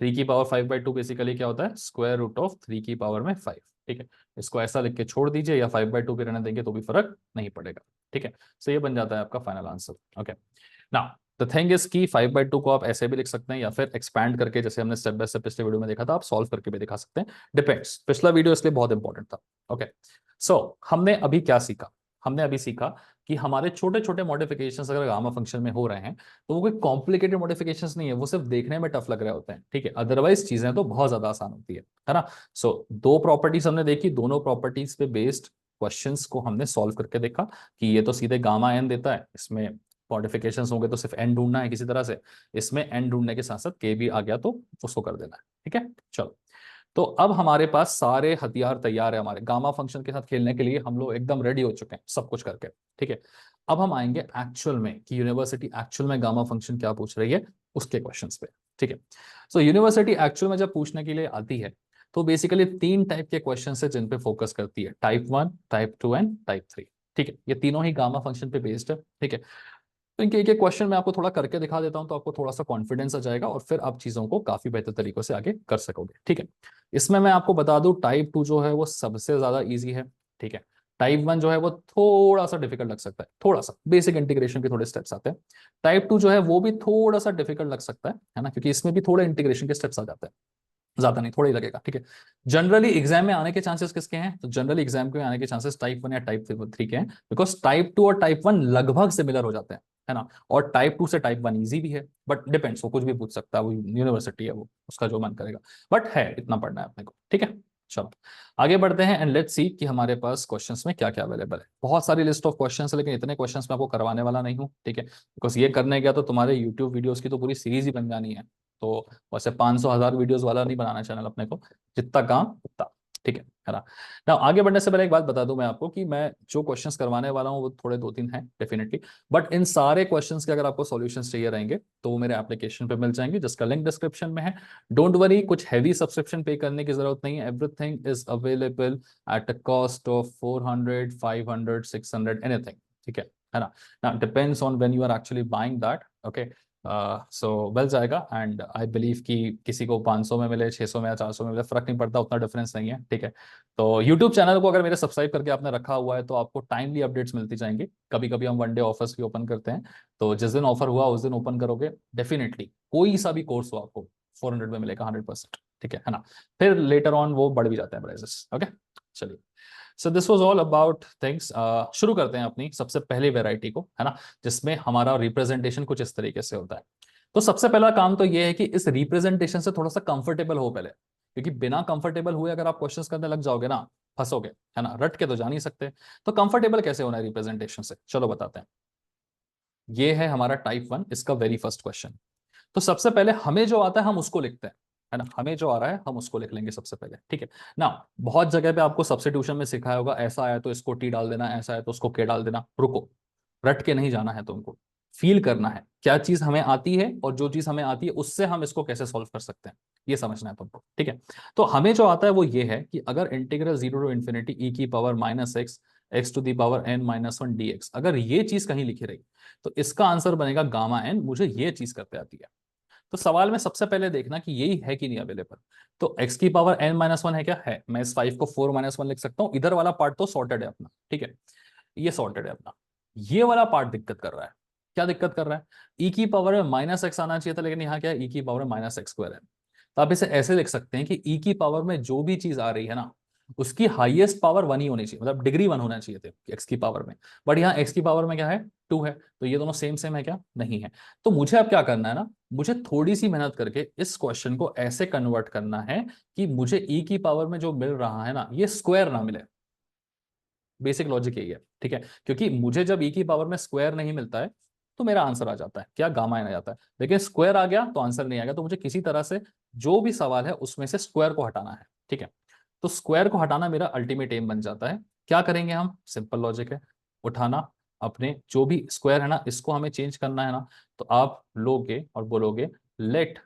Speaker 1: 3 की पावर 5/2 बेसिकली क्या होता है, स्क्वायर रूट ऑफ 3 की पावर में 5, ठीक है। इसको ऐसा लिख के छोड़ दीजिए, या 5/2 भी रहने देंगे तो भी फर्क नहीं पड़ेगा, ठीक है। सो ये बन जाता है आपका final answer, okay. Now the thing is कि 5/2 को आप ऐसे भी लिख सकते हैं या फिर एक्सपैंड करके, जैसे हमने स्टेप बाय स्टेप पिछले वीडियो में देखा था, आप सॉल्व करके भी दिखा सकते हैं, डिपेंड्स। पिछला वीडियो इसलिए बहुत इंपॉर्टेंट था, ओके। सो हमने अभी क्या सीखा, हमने अभी सीखा कि हमारे छोटे छोटे मॉडिफिकेशंस अगर गामा फंक्शन में हो रहे हैं तो वो कोई कॉम्प्लिकेटेड मॉडिफिकेशंस नहीं है, वो सिर्फ देखने में टफ लग रहे होते हैं, ठीक है। अदरवाइज चीजें तो बहुत ज्यादा आसान होती है ना। सो दो प्रॉपर्टीज हमने देखी, दोनों प्रॉपर्टीज पे बेस्ड क्वेश्चंस को हमने सॉल्व करके देखा कि ये तो सीधे गामा एन देता है, इसमें मॉडिफिकेशंस होंगे तो सिर्फ एन ढूंढना है किसी तरह से, इसमें एन ढूंढने के साथ साथ के भी आ गया तो उसको कर देना है, ठीक है। चलो, तो अब हमारे पास सारे हथियार तैयार है, हमारे गामा फंक्शन के साथ खेलने के लिए हम लोग एकदम रेडी हो चुके हैं सब कुछ करके, ठीक है। अब हम आएंगे एक्चुअल में कि यूनिवर्सिटी एक्चुअल में गामा फंक्शन क्या पूछ रही है उसके क्वेश्चंस पे, ठीक है। सो यूनिवर्सिटी एक्चुअल में जब पूछने के लिए आती है तो बेसिकली 3 टाइप के क्वेश्चन है जिन पे फोकस करती है, टाइप 1, टाइप 2 एंड टाइप 3, ठीक है। ये तीनों ही गामा फंक्शन पे बेस्ड है, ठीक है। तो इनके एक एक क्वेश्चन मैं आपको थोड़ा करके दिखा देता हूं तो आपको थोड़ा सा कॉन्फिडेंस आ जाएगा और फिर आप चीजों को काफी बेहतर तरीकों से आगे कर सकोगे, ठीक है। इसमें मैं आपको बता दूं, टाइप 2 जो है वो सबसे ज्यादा इजी है, ठीक है। टाइप 1 जो है वो थोड़ा सा डिफिकल्ट लग सकता है, थोड़ा सा बेसिक इंटीग्रेशन के थोड़े स्टेप्स आते हैं। टाइप 2 जो है वो भी थोड़ा सा डिफिकल्ट लग सकता है ना, क्योंकि इसमें भी थोड़े इंटीग्रेशन के स्टेप्स आ जाते हैं, ज्यादा नहीं, थोड़ा ही लगेगा, ठीक है। जनरली एग्जाम में आने के चांसेस किसके हैं, तो जनरली एग्जाम में आने के चांसेस टाइप 1 या टाइप 3 के हैं, बिकॉज टाइप 2 और टाइप 1 लगभग सिमिलर हो जाते हैं, है ना। और टाइप 2 से टाइप 1 इजी भी है, बट डिपेंड्स, वो कुछ भी पूछ सकता है, वो यूनिवर्सिटी है, वो उसका जो मन करेगा, बट है इतना पढ़ना है अपने को, ठीक है। चलो आगे बढ़ते हैं एंड लेट्स सी कि हमारे पास क्वेश्चंस में क्या क्या अवेलेबल है। बहुत सारी लिस्ट ऑफ क्वेश्चंस है, लेकिन इतने क्वेश्चंस मैं आपको करवाने वाला नहीं हूँ, ठीक है, बिकॉज ये करने गया तो तुम्हारे यूट्यूब वीडियोस की तो पूरी सीरीज ही बन जानी है। तो वैसे 500 1000 वीडियोस वाला नहीं बनाना चैनल अपने को, जितना काम उतना, ठीक है ना। ना आगे बढ़ने से पहले एक बात बता दूं मैं आपको कि मैं जो क्वेश्चंस करवाने वाला हूं वो थोड़े 2-3 हैं डेफिनेटली, बट इन सारे क्वेश्चंस के अगर आपको सॉल्यूशंस चाहिए रहेंगे तो वो मेरे एप्लीकेशन पे मिल जाएंगे, जिसका लिंक डिस्क्रिप्शन में है। डोंट वरी, कुछ हैवी सब्सक्रिप्शन पे करने की जरूरत नहीं है, everything is available at a cost of 400 500 600 anything, ठीक है ना। ना depends on when you are actually buying that, okay. So मिल जाएगा एंड आई बिलीव कि किसी को 500 में मिले, 600 में या 400 में मिले, फर्क नहीं पड़ता, उतना डिफरेंस नहीं है, ठीक है। तो यूट्यूब चैनल को अगर मेरे सब्सक्राइब करके आपने रखा हुआ है तो आपको टाइमली अपडेट्स मिलती जाएंगी। कभी कभी हम 1 डे ऑफर्स भी ओपन करते हैं, तो जिस दिन ऑफर हुआ उस दिन ओपन करोगे, डेफिनेटली कोई सा भी कोर्स हो आपको 400 में मिलेगा 100%, ठीक है ना। फिर लेटर ऑन वो बढ़ भी जाते हैं प्राइसेस, ओके। चलिए, so this was all about things. शुरू करते हैं अपनी सबसे पहली वेराइटी को, है ना, जिसमें हमारा रिप्रेजेंटेशन कुछ इस तरीके से होता है। तो सबसे पहला काम तो ये है कि इस रिप्रेजेंटेशन से थोड़ा सा कंफर्टेबल हो पहले, क्योंकि बिना कंफर्टेबल हुए अगर आप क्वेश्चंस करने लग जाओगे ना, फंसोगे, है ना, रट के तो जा नहीं सकते। तो कंफर्टेबल कैसे होना है रिप्रेजेंटेशन से, चलो बताते हैं। ये है हमारा टाइप 1, इसका वेरी फर्स्ट क्वेश्चन। तो सबसे पहले हमें जो आता है हम उसको लिखते हैं, है ना, हमें जो आ रहा है हम उसको लिख लेंगे सबसे पहले, ठीक है ना। बहुत जगह पे आपको सब्स्टिट्यूशन में सिखाया होगा, ऐसा आया तो इसको टी डाल देना, ऐसा आया तो उसको के डाल देना। रुको, रट के नहीं जाना है तुमको, फील करना है क्या चीज हमें आती है और जो चीज हमें आती है उससे हम इसको कैसे सॉल्व कर सकते हैं, ये समझना है तुमको, ठीक है। तो हमें जो आता है वो ये है कि अगर इंटीग्रल 0 टू इन्फिनिटी ई की power -x x to the power n-1 dx, अगर ये चीज कहीं लिखी रही तो इसका आंसर बनेगा गामा n, मुझे ये चीज करते आती है। तो सवाल में सबसे पहले देखना कि यही है कि नहीं अवेलेबल। तो x की पावर n-1 है क्या, है। मैं इस 5 को 4-1 लिख सकता हूँ, इधर वाला पार्ट तो सॉर्टेड है अपना, ठीक है, ये सॉर्टेड है अपना। ये वाला पार्ट दिक्कत कर रहा है, क्या दिक्कत कर रहा है? ई की पावर में माइनस एक्स आना चाहिए था, लेकिन यहाँ क्या है, ई की पावर में माइनस एक्स स्क्वायर है। तो आप इसे ऐसे लिख सकते हैं कि ई की पावर में जो भी चीज आ रही है ना, उसकी हाईएस्ट पावर 1 ही होनी चाहिए, मतलब डिग्री 1 होना चाहिए थे एक्स की पावर में। बट यहाँ एक्स की पावर में क्या है, 2 है, तो ये दोनों सेम सेम है क्या? नहीं है। तो मुझे अब क्या करना है ना, मुझे थोड़ी सी मेहनत करके इस क्वेश्चन को ऐसे कन्वर्ट करना है कि मुझे ई की पावर में जो मिल रहा है ना, ये स्क्वायर ना मिले। बेसिक लॉजिक यही है, ठीक है, क्योंकि मुझे जब ई की पावर में स्क्वायर नहीं मिलता है तो मेरा आंसर आ जाता है क्या, गामा एन आ जाता है। लेकिन स्क्वायर आ गया तो आंसर नहीं आएगा। तो मुझे किसी तरह से जो भी सवाल है उसमें से स्क्वायर को हटाना है, ठीक है। तो स्क्वायर को हटाना मेरा अल्टीमेट एम बन जाता है। क्या करेंगे हम, सिंपल लॉजिक है, उठाना अपने जो भी स्क्वायर है ना, इसको हमें चेंज करना है ना। तो आप लोगे और बोलोगे let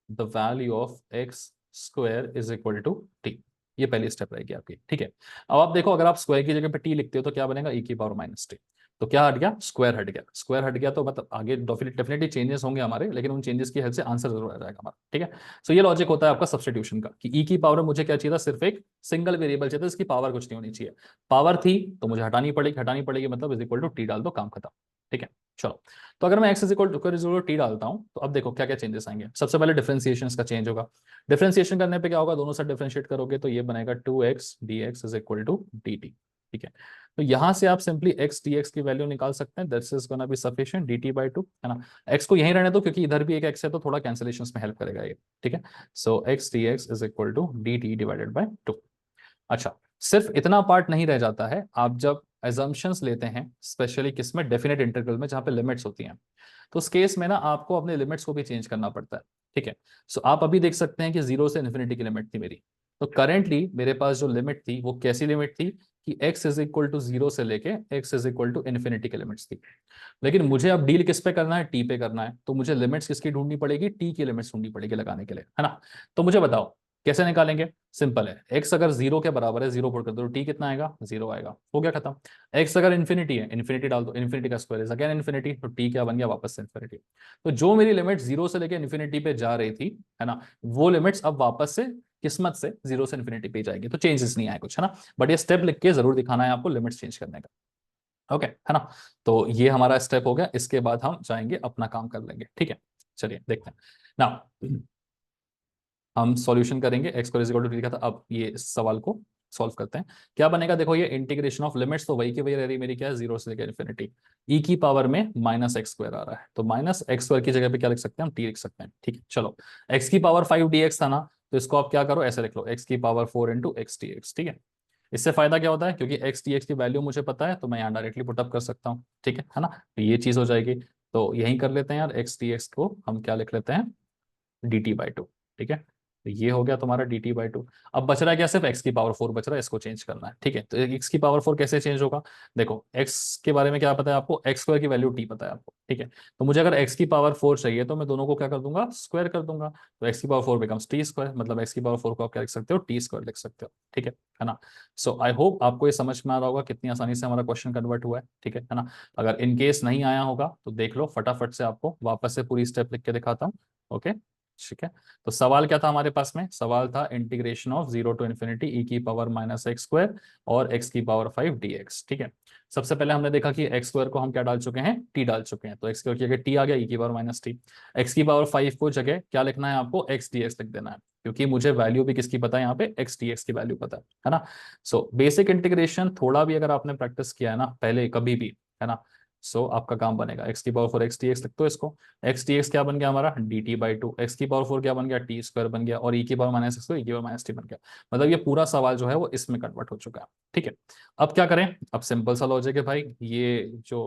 Speaker 1: the value of x square is equal to t. ये पहली स्टेप रहेगी आपकी, ठीक है। अब आप देखो, अगर आप स्क्वायर की जगह पे टी लिखते हो तो क्या बनेगा, ई की पावर माइनस टी। तो क्या हट गया, स्क्वायर हट गया। स्क्वायर हट गया तो मतलब आगे डेफिनेटली चेंजेस होंगे हमारे, लेकिन उन चेंजेस की हेल्प से आंसर जरूर आ जाएगा हमारा, ठीक है। सो ये लॉजिक होता है आपका सब्स्टिट्यूशन का, कि ई की पावर में मुझे क्या चाहिए था, सिर्फ एक सिंगल वेरिएबल चाहिए था, इसकी पावर कुछ नहीं होनी चाहिए। पावर थी तो मुझे हटानी पड़ेगी, मतलब इज इक्वल टू टी डाल दो, काम खत्म, ठीक है। चलो, तो अगर मैं x is equal to t डालता हूं तो अब देखो क्या क्या चेंजेस आएंगे। सबसे पहले डिफरेंशिएशन का चेंज होगा। डिफरेंशिएशन करने पे क्या होगा, दोनों साइड डिफरेंशिएट करोगे तो ये बनेगा 2x dx is equal to dt, ठीक है। तो यहां से आप सिंपली x dx की वैल्यू निकाल सकते हैं, that's is gonna be sufficient, dt/2 है ना। x को यहीं रहने दो क्योंकि इधर भी एक x है तो थोड़ा कैंसिलेशंस में हेल्प करेगा ये, ठीक है। So x dx is equal to dt divided by 2। अच्छा, सिर्फ इतना पार्ट नहीं रह जाता है, आप जब एजम्पशंस लेते हैं, स्पेशली किसमें, डेफिनेट इंटीग्रल में, जहां पे लिमिट्स होती हैं, तो उस केस में ना आपको अपने लिमिट्स को भी चेंज करना पड़ता है, ठीक है। सो आप अभी देख सकते हैं कि 0 से इन्फिनिटी की लिमिट थी मेरी। तो करेंटली मेरे पास जो लिमिट थी वो कैसी लिमिट थी, कि x इज इक्वल टू 0 से लेके x is equal to infinity की लिमिट्स थी। लेकिन मुझे अब डील किस पे करना है, t पे करना है। तो मुझे लिमिट्स किसकी ढूंढनी पड़ेगी, t की लिमिट्स ढूंढनी पड़ेगी लगाने के लिए, है ना। तो मुझे बताओ कैसे निकालेंगे। सिंपल है, x अगर 0 के बराबर है, 0 पुट कर दो, t कितना आएगा, 0 आएगा, हो गया खत्म। x अगर इन्फिनिटी है, इन्फिनिटी डाल दो, इन्फिनिटी का स्क्वायर इज अगेन इन्फिनिटी, तो t क्या बन गया, वापस से इन्फिनिटी। तो जो मेरी लिमिट 0 से लेकर इन्फिनिटी पे जा रही थी, है ना, वो लिमिट्स अब वापस से किस्मत से 0 से इन्फिनिटी पे जाएगी। तो चेंजेस नहीं आए कुछ, है ना। बट ये स्टेप लिख के जरूर दिखाना है आपको लिमिट्स चेंज करने का, ओके, है ना। तो ये हमारा स्टेप हो गया, इसके बाद हम जाएंगे अपना काम कर लेंगे, ठीक है। चलिए देखते हैं ना, हम सॉल्यूशन करेंगे। एक्स को इक्वल टू लिखा था, अब ये इस सवाल को सॉल्व करते हैं। क्या बनेगा, देखो ये इंटीग्रेशन ऑफ लिमिट्स तो वही की वही रह रही मेरी, क्या है, 0 से लेकर इन्फिनिटी। ई की पावर में माइनस एक्स स्क्वायर आ रहा है, तो माइनस एक्स स्क्वायर की जगह पे क्या लिख सकते हैं हम, टी लिख सकते हैं, ठीक है। चलो, एक्स की पावर 5 dx था ना, तो इसको आप क्या करो, ऐसे लिख लो, एक्स की पावर 4 इंटू एक्स dx, ठीक है। इससे फायदा क्या होता है, क्योंकि एक्स dx की वैल्यू मुझे पता है तो मैं यहाँ डायरेक्टली पुटअप कर सकता हूँ, ठीक है ना। तो ये चीज हो जाएगी। तो यही कर लेते हैं यार, एक्स dx को हम क्या लिख लेते हैं, dt/2, ठीक है। तो ये हो गया तुम्हारा dt/2। अब बच रहा है क्या, सिर्फ x की पावर 4 बच रहा है, इसको चेंज करना है, ठीक है। तो x की पावर 4 कैसे चेंज होगा, देखो x के बारे में क्या पता है आपको, x स्क्वायर की वैल्यू t पता है आपको, ठीक है। तो मुझे अगर x की पावर 4 चाहिए तो मैं दोनों को क्या कर दूंगा, स्क्वायर कर दूंगा। तो x की पावर 4 बिकम्स टी स्क्वायर, मतलब x की पावर 4 को आप क्या लिख सकते हो, टी स्क्वायर लिख सकते हो, ठीक है ना। सो आई होप आपको ये समझ में आ रहा होगा कितनी आसानी से हमारा क्वेश्चन कन्वर्ट हुआ है, ठीक है ना। अगर इन केस नहीं आया होगा तो देख लो, फटाफट से आपको वापस से पूरी स्टेप लिख के दिखाता हूँ, ओके, ठीक है। तो सवाल क्या था हमारे पास में, सवाल था integration of 0 to infinity e की पावर माइनस एक्स स्क्वायर और एक्स की पावर 5 dx, ठीक है। सबसे पहले हमने देखा कि एक्स स्क्वायर को हम क्या डाल चुके हैं, टी डाल चुके हैं, तो एक्स स्क्वायर की जगह टी आ गया, ई की पावर माइनस टी। एक्स की पावर 5 को जगह क्या लिखना है आपको, एक्स dx लिख देना है, क्योंकि मुझे वैल्यू भी किसकी पता है, यहाँ पे एक्स dx की वैल्यू पता है ना। सो बेसिक इंटीग्रेशन थोड़ा भी अगर आपने प्रैक्टिस किया है ना पहले कभी भी, है ना, सो आपका काम बनेगा। एक्स की पावर 4 एक्स dx लिख दो इसको, एक्स डी एक्स क्या बन गया हमारा, dt/2, एक्स की पावर 4 क्या बन गया, टी स्क्वायर बन गया, और ई की पावर माइनस एक्स, तो ई की पावर माइनस टी बन गया। मतलब ये पूरा सवाल जो है वो इसमें कन्वर्ट हो चुका है, ठीक है। अब क्या करें, अब सिंपल सा लॉजिक है भाई, ये जो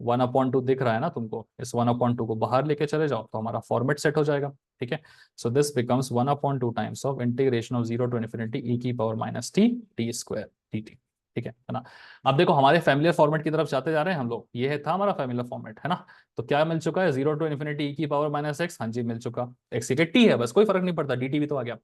Speaker 1: 1/2 दिख रहा है ना तुमको, इस 1/2 को बाहर लेके चले जाओ तो हमारा फॉर्मेट सेट हो जाएगा, ठीक है। So this becomes 1/2 times of integration of 0 to infinity e की power minus t t square d t, ठीक है ना। अब देखो हमारे फैमिलियर फॉर्मेट की तरफ जाते जा रहे हैं हम लोग, ये था हमारा फैमिलियर फॉर्मेट, है ना। तो क्या मिल चुका है, 0 टू इन्फिनिटी ई की पावर माइनस एक्स, हाँ जी मिल चुका। एक्स की टी है बस, कोई फर्क नहीं पड़ता, डी टी भी तो आ गया।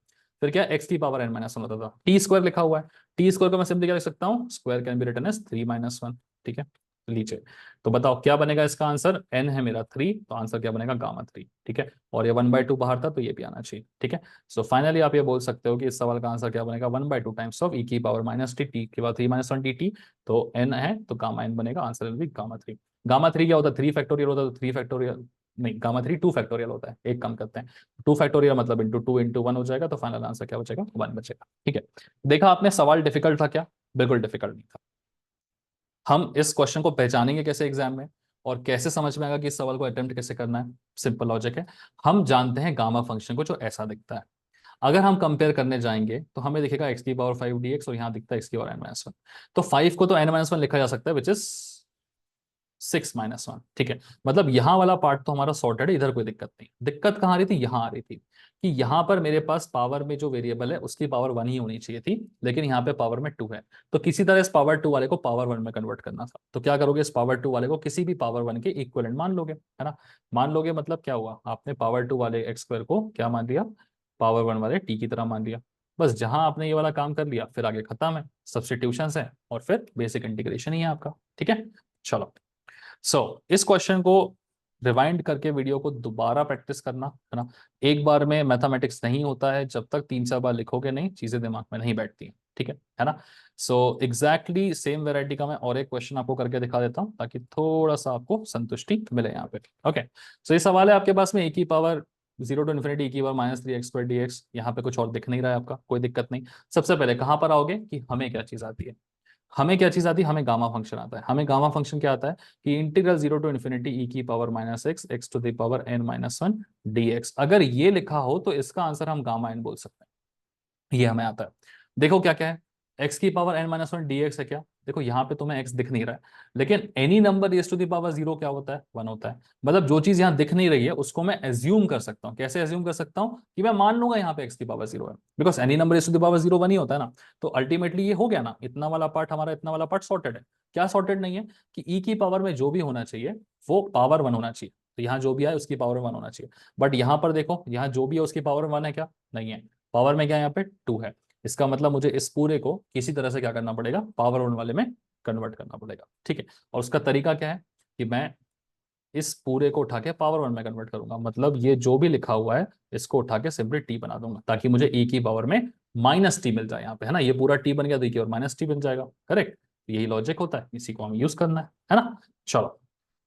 Speaker 1: फिर क्या, एक्स की पावर एन माइनस वन होता था, टी स्क्वायर लिखा हुआ है, टी स्क्वायर को मैं सिंपली क्या लिख सकता हूँ, square can be written as 3 - 1, ठीक है। नीचे तो बताओ क्या बनेगा इसका आंसर, एन है मेरा 3, तो आंसर क्या बनेगा, गामा 3, ठीक है। और ये 1/2 बाहर था तो ये भी आना चाहिए, ठीक है। सो फाइनली आप ये बोल सकते हो कि इस सवाल का आंसर क्या बनेगा, 1/2 टाइम्स ऑफ ई की पावर माइनस टी, टी के बाद 3 - 1 dt, तो एन है तो गामा एन बनेगा, answer will be gamma 3। Gamma three क्या होता है, 3 फैक्टोरियल होता है, तो 3 फैक्टोरियल नहीं, गामा थ्री 2 फैक्टोरियल होता है, एक कम करते हैं, 2 फैक्टोरियल मतलब इंटू 2 इंटू 1 हो जाएगा, तो फाइनल आंसर क्या बचेगा, 1 बचेगा। ठीक है, देखा आपने सवाल डिफिकल्ट था क्या, बिल्कुल डिफिकल्ट नहीं था। हम इस क्वेश्चन को पहचानेंगे कैसे एग्जाम में, और कैसे समझ में आएगा कि इस सवाल को अटेम्प्ट कैसे करना है, सिंपल लॉजिक है। हम जानते हैं गामा फंक्शन को जो ऐसा दिखता है, अगर हम कंपेयर करने जाएंगे तो हमें दिखेगा x⁵ और यहाँ दिखता है x⁻n−1। तो 5 को तो n-1 लिखा जा सकता है, विच इज 6-1। ठीक है, मतलब यहाँ वाला पार्ट तो हमारा सॉर्टेड है, इधर कोई दिक्कत नहीं। दिक्कत कहाँ आ रही थी, यहाँ आ रही थी कि यहाँ पर मेरे पास पावर में जो वेरिएबल है उसकी पावर 1 ही होनी चाहिए थी, लेकिन यहाँ पे पावर में 2 है। तो किसी तरह इस पावर 2 वाले को पावर 1 में कन्वर्ट करना था, तो क्या करोगे, इस पावर 2 वाले को किसी भी पावर 1 के इक्वलेंट मान लोगे, है ना। मान लोगे मतलब क्या हुआ, आपने पावर 2 वाले x² को क्या मान लिया, पावर 1 वाले t की तरह मान लिया। बस जहां आपने ये वाला काम कर लिया, फिर आगे खत्म है, सब्स्टिट्यूशंस है और फिर बेसिक इंटीग्रेशन ही है आपका। ठीक है, चलो। इस क्वेश्चन को रिवाइंड करके वीडियो को दोबारा प्रैक्टिस करना, है ना। एक बार में मैथमेटिक्स नहीं होता है, जब तक 3-4 बार लिखोगे नहीं, चीजें दिमाग में नहीं बैठती हैं। ठीक है ना। एग्जैक्टली सेम वेराइटी का मैं और एक क्वेश्चन आपको करके दिखा देता हूं, ताकि थोड़ा सा आपको संतुष्टि मिले यहाँ पे। ओके, ये सवाल है आपके पास में e⁻0 to ∞ e⁻−3x² dx। यहाँ पे कुछ और दिख नहीं रहा है आपका, कोई दिक्कत नहीं। सबसे पहले कहां पर आओगे कि हमें क्या चीज आती है, हमें क्या चीज आती है, हमें गामा फंक्शन आता है। हमें गामा फंक्शन क्या आता है कि इंटीग्रल 0 to ∞ e⁻x(x⁻n−1)dx। अगर ये लिखा हो तो इसका आंसर हम गामा एन बोल सकते हैं, ये हमें आता है। देखो क्या क्या है, x⁻n−1 dx है क्या, देखो यहाँ पे तुम्हें x दिख नहीं रहा है, लेकिन any number raised to the power 0 क्या होता है, 1 होता है। मतलब जो चीज यहाँ दिख नहीं रही है उसको मैं एज्यूम कर सकता हूँ। कैसे एज्यूम कर सकता हूँ कि मैं मान लूंगा यहाँ पे x⁻0 है, because any number raised to the power 0 1 ही होता है ना। तो अल्टीमेटली ये हो गया ना, इतना वाला पार्ट हमारा, इतना वाला पार्ट सॉर्टेड है। क्या सॉर्टेड नहीं है कि e की पावर में जो भी होना चाहिए वो पावर 1 होना चाहिए, तो यहाँ जो भी है उसकी पावर 1 होना चाहिए। बट यहाँ पर देखो, यहाँ जो भी है उसकी पावर 1 है क्या, नहीं है, पावर में क्या है, यहाँ पे 2 है। इसका मतलब मुझे इस पूरे को किसी तरह से क्या करना पड़ेगा, पावर 1 वाले में कन्वर्ट करना पड़ेगा। ठीक है, और उसका तरीका क्या है कि मैं इस पूरे को उठा के पावर 1 में कन्वर्ट करूंगा, मतलब ये जो भी लिखा हुआ है इसको उठा के सिंपली टी बना दूंगा, ताकि मुझे e की पावर में -t मिल जाए यहाँ पे, है ना। ये पूरा t बन गया तो e की और -t बन जाएगा, करेक्ट। यही लॉजिक होता है, इसी को हमें यूज करना है ना। चलो,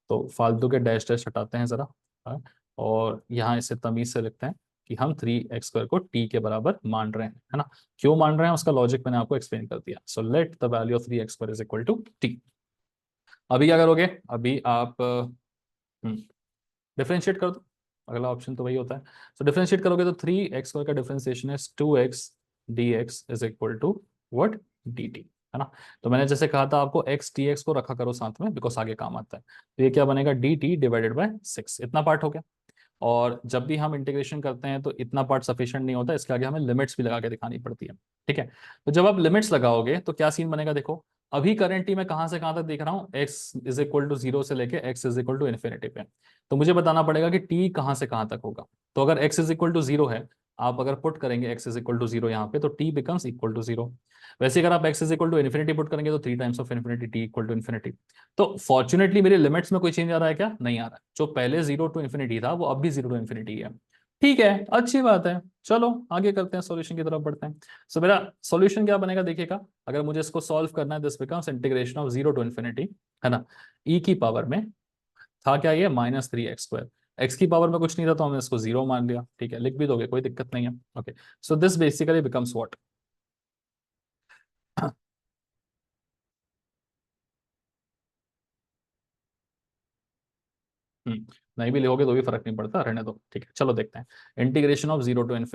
Speaker 1: तो फालतू के डैश डैश हटाते हैं जरा, हाँ, और यहाँ इसे तमीज से लिखते हैं कि हम 3x² को t के बराबर मान रहे हैं, है ना। क्यों मान रहे हैं उसका लॉजिक मैंने आपको एक्सप्लेन कर दिया। So let the value of 3x² is equal to t। अभी क्या करोगे, अभी आप डिफरेंशिएट कर दो, अगला ऑप्शन तो वही होता है। डिफरेंशिएट करोगे तो 3x² का डिफरेंशिएशन है 2x dx is equal to what, dt, है ना। तो मैंने जैसे कहा था आपको x dx को रखा करो साथ में, बिकॉज आगे काम आता है। तो ये क्या बनेगा, dt डिवाइडेड बाय 6, इतना पार्ट हो गया। और जब भी हम इंटीग्रेशन करते हैं तो इतना पार्ट सफिशिएंट नहीं होता, इसके आगे हमें लिमिट्स भी लगा के दिखानी पड़ती है। ठीक है, तो जब आप लिमिट्स लगाओगे तो क्या सीन बनेगा, देखो अभी करेंटली मैं कहां से कहां तक देख रहा हूँ, x = 0 से लेके x = पे। तो मुझे बताना पड़ेगा कि t कहां से कहां तक होगा। तो अगर x = 0 है, आप अगर पुट करेंगे x = 0 यहाँ पे, तो t बिकम्स इक्वल टू 0। वैसे अगर आप x = पुट करेंगे तो 3 टाइम्स ऑफ इन्फिनिटी t =∞। तो फॉर्चुनेटली मेरे लिमिट्स में कोई चेंज आ रहा है क्या, नहीं आ रहा है। जो पहले 0 to ∞ था वो अब भी 0 to ∞ है। ठीक है, अच्छी बात है। चलो आगे करते हैं, सॉल्यूशन की तरफ बढ़ते हैं। मेरा सॉल्यूशन क्या बनेगा देखिएगा, अगर मुझे इसको सॉल्व करना है, this becomes integration of 0 to ∞, है ना। e की पावर में था क्या, ये -3x²। x की पावर में कुछ नहीं था तो हमने इसको 0 मान लिया। ठीक है, लिख भी दोगे, कोई दिक्कत नहीं है। Okay, so this basically becomes what, नहीं भी लिखोगे तो भी फर्क नहीं पड़ता, रहने दो। ठीक है, चलो देखते हैं। Integration of 0 to ∞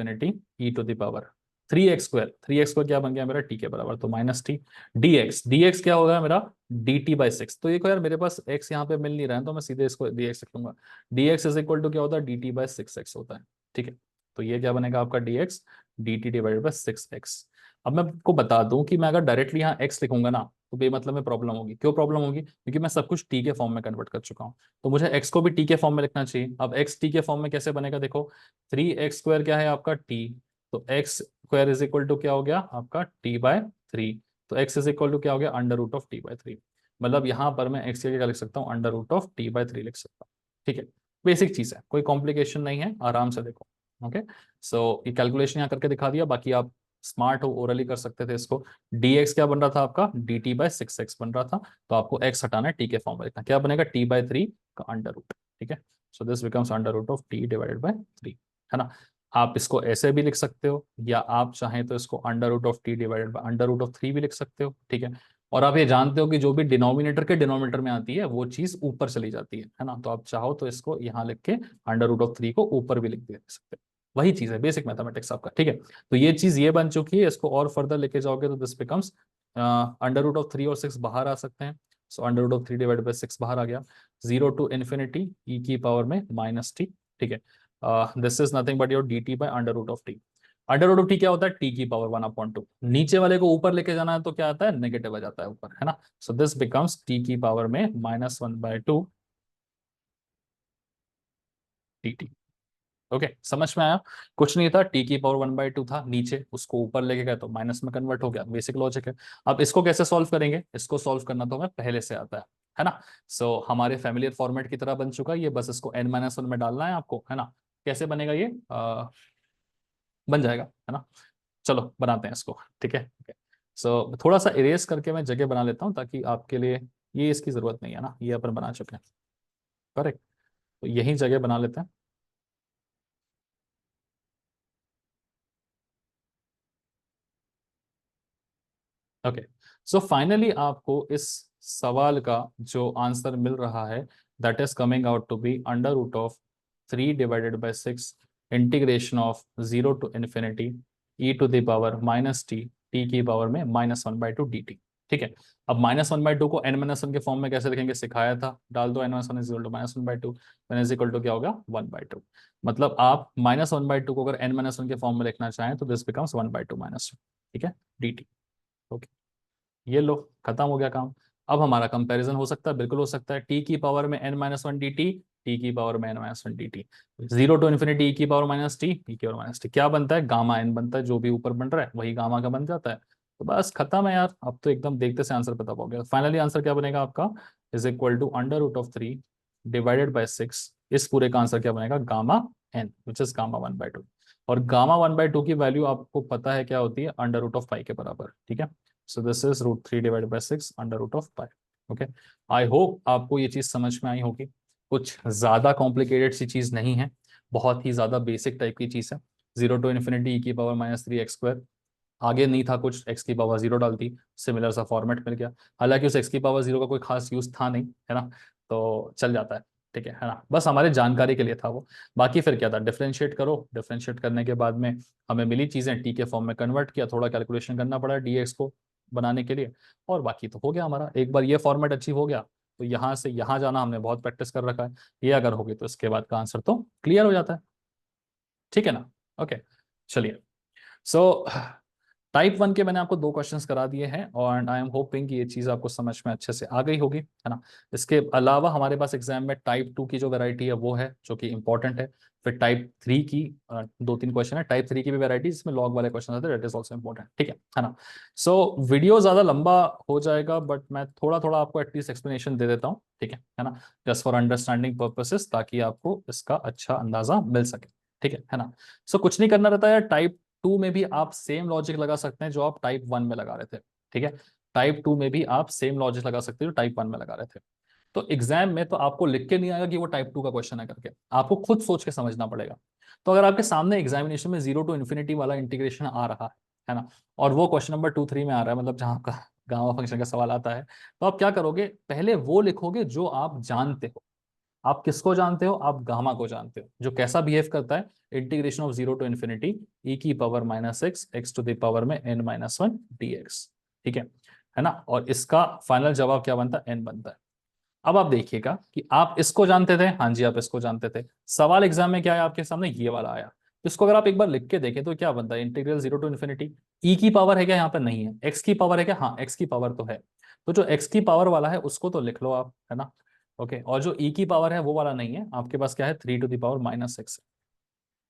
Speaker 1: e⁻3x²। 3x² क्या बन गया मेरा, t के बराबर, तो -t dx। dx क्या होगा मेरा, dt/6। तो ये को यार मेरे पास x यहाँ पे मिल नहीं रहा है, तो मैं सीधे इसको dx लिख लूंगा। dx इज इक्वल टू क्या होता है, dt/6x होता है। ठीक है, तो ये क्या बनेगा आपका dx, dt divided bye 6x। अब मैं आपको बता दूं कि मैं अगर डायरेक्टली यहाँ x लिखूंगा ना तो बेमतलब में प्रॉब्लम होगी। क्यों प्रॉब्लम होगी, क्योंकि मैं सब कुछ t के फॉर्म में कन्वर्ट कर चुका हूँ। तो मुझे x को भी t के फॉर्म में लिखना चाहिए। अब x t के फॉर्म में कैसे बनेगा, देखो 3x² क्या है आपका t, तो x² इज इक्वल टू क्या हो गया आपका t/3। तो x इज इक्वल टू क्या हो गया, √t/3। मतलब यहाँ पर मैं x के क्या लिख सकता हूँ, √t/3 लिख सकता हूँ। ठीक है, बेसिक चीज है, कोई कॉम्प्लिकेशन नहीं है, आराम से देखो। ओके, सो ये कैलकुलेशन यहाँ करके दिखा दिया, बाकी आप स्मार्ट हो ओरली कर सकते थे इसको। dx क्या बन रहा था आपका, dt बाय 6x बन रहा था, तो आपको x हटाना है, t के फॉर्म में लिखना, क्या बनेगा, t/3 का अंडर रूट। ठीक है, so this becomes under root of t divided by 3, है ना। आप इसको ऐसे भी लिख सकते हो, या आप चाहें तो इसको under root of t divided by under root of 3 भी लिख सकते हो। ठीक है, और आप ये जानते हो कि जो भी डिनोमिनेटर के डिनोमिनेटर में आती है वो चीज ऊपर चली जाती है ना। तो आप चाहो तो इसको यहाँ लिख के अंडर रूट ऑफ 3 को ऊपर भी लिख दे सकते हो। वही चीज है बेसिक मैथमेटिक्स आपका। ठीक है, तो ये चीज ये बन चुकी है, इसको और फर्दर लेके जाओगे तो this becomes under root of 3 और 6 बाहर आ सकते हैं। So under root of 3 divide by 6 बाहर आ गया, 0 to ∞ e की पावर में -t। ठीक है, this is nothing but your dt by under root of t. Under root of t क्या होता है, टी की पावर 1/2। नीचे वाले को ऊपर लेके जाना है तो क्या आता है, नेगेटिव आ जाता है ऊपर, है ना। सो दिस बिकम्स टी की पावर में -1/2 dt। ओके, समझ में आया। कुछ नहीं था, टी की पावर 1/2 था, नीचे उसको ऊपर लेके गए तो माइनस में कन्वर्ट हो गया, बेसिक लॉजिक है। अब इसको कैसे सॉल्व करेंगे, इसको सॉल्व करना तो हमें पहले से आता है ना। सो हमारे फैमिलियर फॉर्मेट की तरह बन चुका है ये, बस इसको n-1 में डालना है आपको, है ना। कैसे बनेगा ये, बन जाएगा, है ना। चलो बनाते हैं इसको। ठीक है, सो थोड़ा सा इरेज करके मैं जगह बना लेता हूँ ताकि आपके लिए, ये इसकी जरूरत नहीं है ना, ये अपन बना चुके हैं, करेक्ट। तो यही जगह बना लेते हैं। ओके, सो फाइनली आपको इस सवाल का जो आंसर मिल रहा है, that is coming out to be under root of 3 divided by 6 integration of 0 to ∞ e⁻ t की पावर में -1/2 dt। ठीक है, अब -1/2 को n-1 के फॉर्म में कैसे लिखेंगे सिखाया था, डाल दो n-1 is equal to -1/2, is equal to क्या होगा 1/2। मतलब आप -1/2 को अगर n-1 के फॉर्म में लिखना चाहें तो दिस बिकम्स 1/2 -2। ठीक है, dt। ओके, ये लो, खत्म हो गया काम। अब हमारा कंपैरिजन हो सकता है, बिल्कुल हो सकता है, टी की पावर में n-1 dt, टी की पावर में n-1 dt, 0 to ∞ e की पावर -t, e की पावर -t क्या बनता है, गामा n बनता है, जो भी ऊपर बन रहा है वही गामा का बन जाता है। तो बस खत्म है यार, अब तो एकदम देखते से आंसर पता पाओगे। फाइनली आंसर क्या बनेगा आपका, is equal to under root of 3 divided by 6। इस पूरे का आंसर क्या बनेगा, gamma n which is gamma 1/2। और गामा 1/2 की वैल्यू आपको पता है क्या होती है, अंडर रूट ऑफ पाई के बराबर। ठीक है, so this is √3 divided by 6 under root of pi. Okay, I hope आपको ये चीज समझ में आई होगी। कुछ ज्यादा कॉम्प्लिकेटेड सी चीज नहीं है, बहुत ही ज्यादा बेसिक टाइप की चीज है। 0 to ∞ e की पावर -3x², आगे नहीं था कुछ, x की पावर 0 डालती, सिमिलर सा फॉर्मेट मिल गया। हालांकि उस x की पावर 0 का कोई खास यूज था नहीं, है ना, तो चल जाता है। ठीक है ना, बस हमारे जानकारी के लिए था वो। बाकी फिर क्या था, डिफरेंशिएट करो, डिफरेंशिएट करने के बाद में हमें मिली चीजें, टी के फॉर्म में कन्वर्ट किया, थोड़ा कैलकुलेशन करना पड़ा dx को बनाने के लिए, और बाकी तो हो गया हमारा। एक बार ये फॉर्मेट अचीव हो गया तो यहाँ से यहाँ जाना हमने बहुत प्रैक्टिस कर रखा है, ये अगर होगी तो इसके बाद का आंसर तो क्लियर हो जाता है। ठीक है ना। ओके, चलिए। सो टाइप 1 के मैंने आपको 2 क्वेश्चंस करा दिए हैं, और आई एम होपिंग कि ये चीज़ आपको समझ में अच्छे से आ गई होगी, है ना। इसके अलावा हमारे पास एग्जाम में टाइप 2 की जो वैरायटी है वो है, जो कि इंपॉर्टेंट है। फिर टाइप 3 की 2-3 क्वेश्चन है, टाइप 3 की भी वैरायटी जिसमें लॉग वाले क्वेश्चन आते हैं, दैट इज ऑल्सो इंपॉर्टेंट। ठीक है ना। सो वीडियो ज़्यादा लंबा हो जाएगा, बट मैं थोड़ा थोड़ा आपको एटलीस्ट एक्सप्लेनेशन दे देता हूँ, ठीक है ना, जस्ट फॉर अंडरस्टैंडिंग पर्पसेस, ताकि आपको इसका अच्छा अंदाजा मिल सके। ठीक है ना। सो कुछ नहीं करना रहता है, टाइप 2 में भी आप सेम लॉजिक लगा सकते हैं जो आप टाइप 1 में लगा रहे थे। ठीक है, टाइप 2 में भी आप सेम लॉजिक लगा सकते हो जो टाइप 1 में लगा रहे थे। तो एग्जाम में तो आपको लिख के नहीं आएगा कि वो टाइप 2 का क्वेश्चन है करके, आपको खुद सोच के समझना पड़ेगा। तो अगर आपके सामने एग्जामिनेशन में 0 to ∞ वाला इंटीग्रेशन आ रहा है ना, और वो क्वेश्चन नंबर 2-3 में आ रहा है, मतलब जहां का गामा फंक्शन का सवाल आता है, तो आप क्या करोगे, पहले वो लिखोगे जो आप जानते हो। आप किसको जानते हो, आप गामा को जानते हो, जो कैसा बिहेव करता है, इंटीग्रेशन ऑफ 0 to ∞ e की power -x x to the power में n-1 dx। ठीक है ना, और इसका फाइनल जवाब क्या बनता है, n बनता है। अब आप देखिएगा कि आप इसको जानते थे, हाँ जी आप इसको जानते थे, सवाल एग्जाम में क्या है आपके सामने, ये वाला आया। तो इसको अगर आप एक बार लिख के देखें तो क्या बनता है, इंटीग्रल 0 to ∞, e की पावर है क्या, यहाँ पर नहीं है, x की पावर है क्या, हाँ x की पावर तो है। तो जो x की पावर वाला है उसको तो लिख लो आप, है ना। ओके, और जो e की पावर है वो वाला नहीं है आपके पास, क्या है 3 to द पावर -x,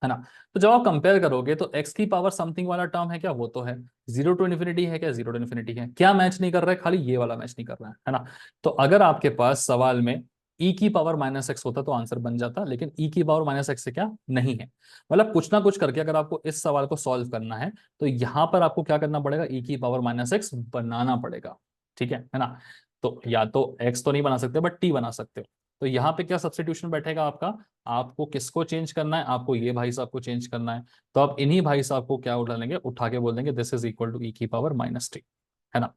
Speaker 1: है ना। तो जब आप कंपेयर करोगे तो x की पावर समथिंग वाला टर्म है क्या, वो तो है। 0 to ∞ है क्या, 0 to ∞ है क्या, मैच नहीं कर रहा है, खाली ये वाला मैच नहीं कर रहा है ना। तो अगर आपके पास सवाल में ई की पावर माइनस एक्स होता तो आंसर बन जाता, लेकिन ई की पावर माइनस एक्स से क्या नहीं है। मतलब कुछ ना कुछ करके अगर आपको इस सवाल को सॉल्व करना है तो यहां पर आपको क्या करना पड़ेगा, ई की पावर माइनस एक्स बनाना पड़ेगा। ठीक है ना। तो या तो एक्स तो नहीं बना सकते बट टी बना सकते हो। तो यहाँ पे क्या सब्स्टिट्यूशन बैठेगा आपका, आपको किसको चेंज करना है, आपको ये भाई साहब को चेंज करना है। तो आप इन्हीं भाई साहब को क्या उठा लेंगे, उठा के बोल देंगे this is equal to e की पावर माइनस टी, है ना।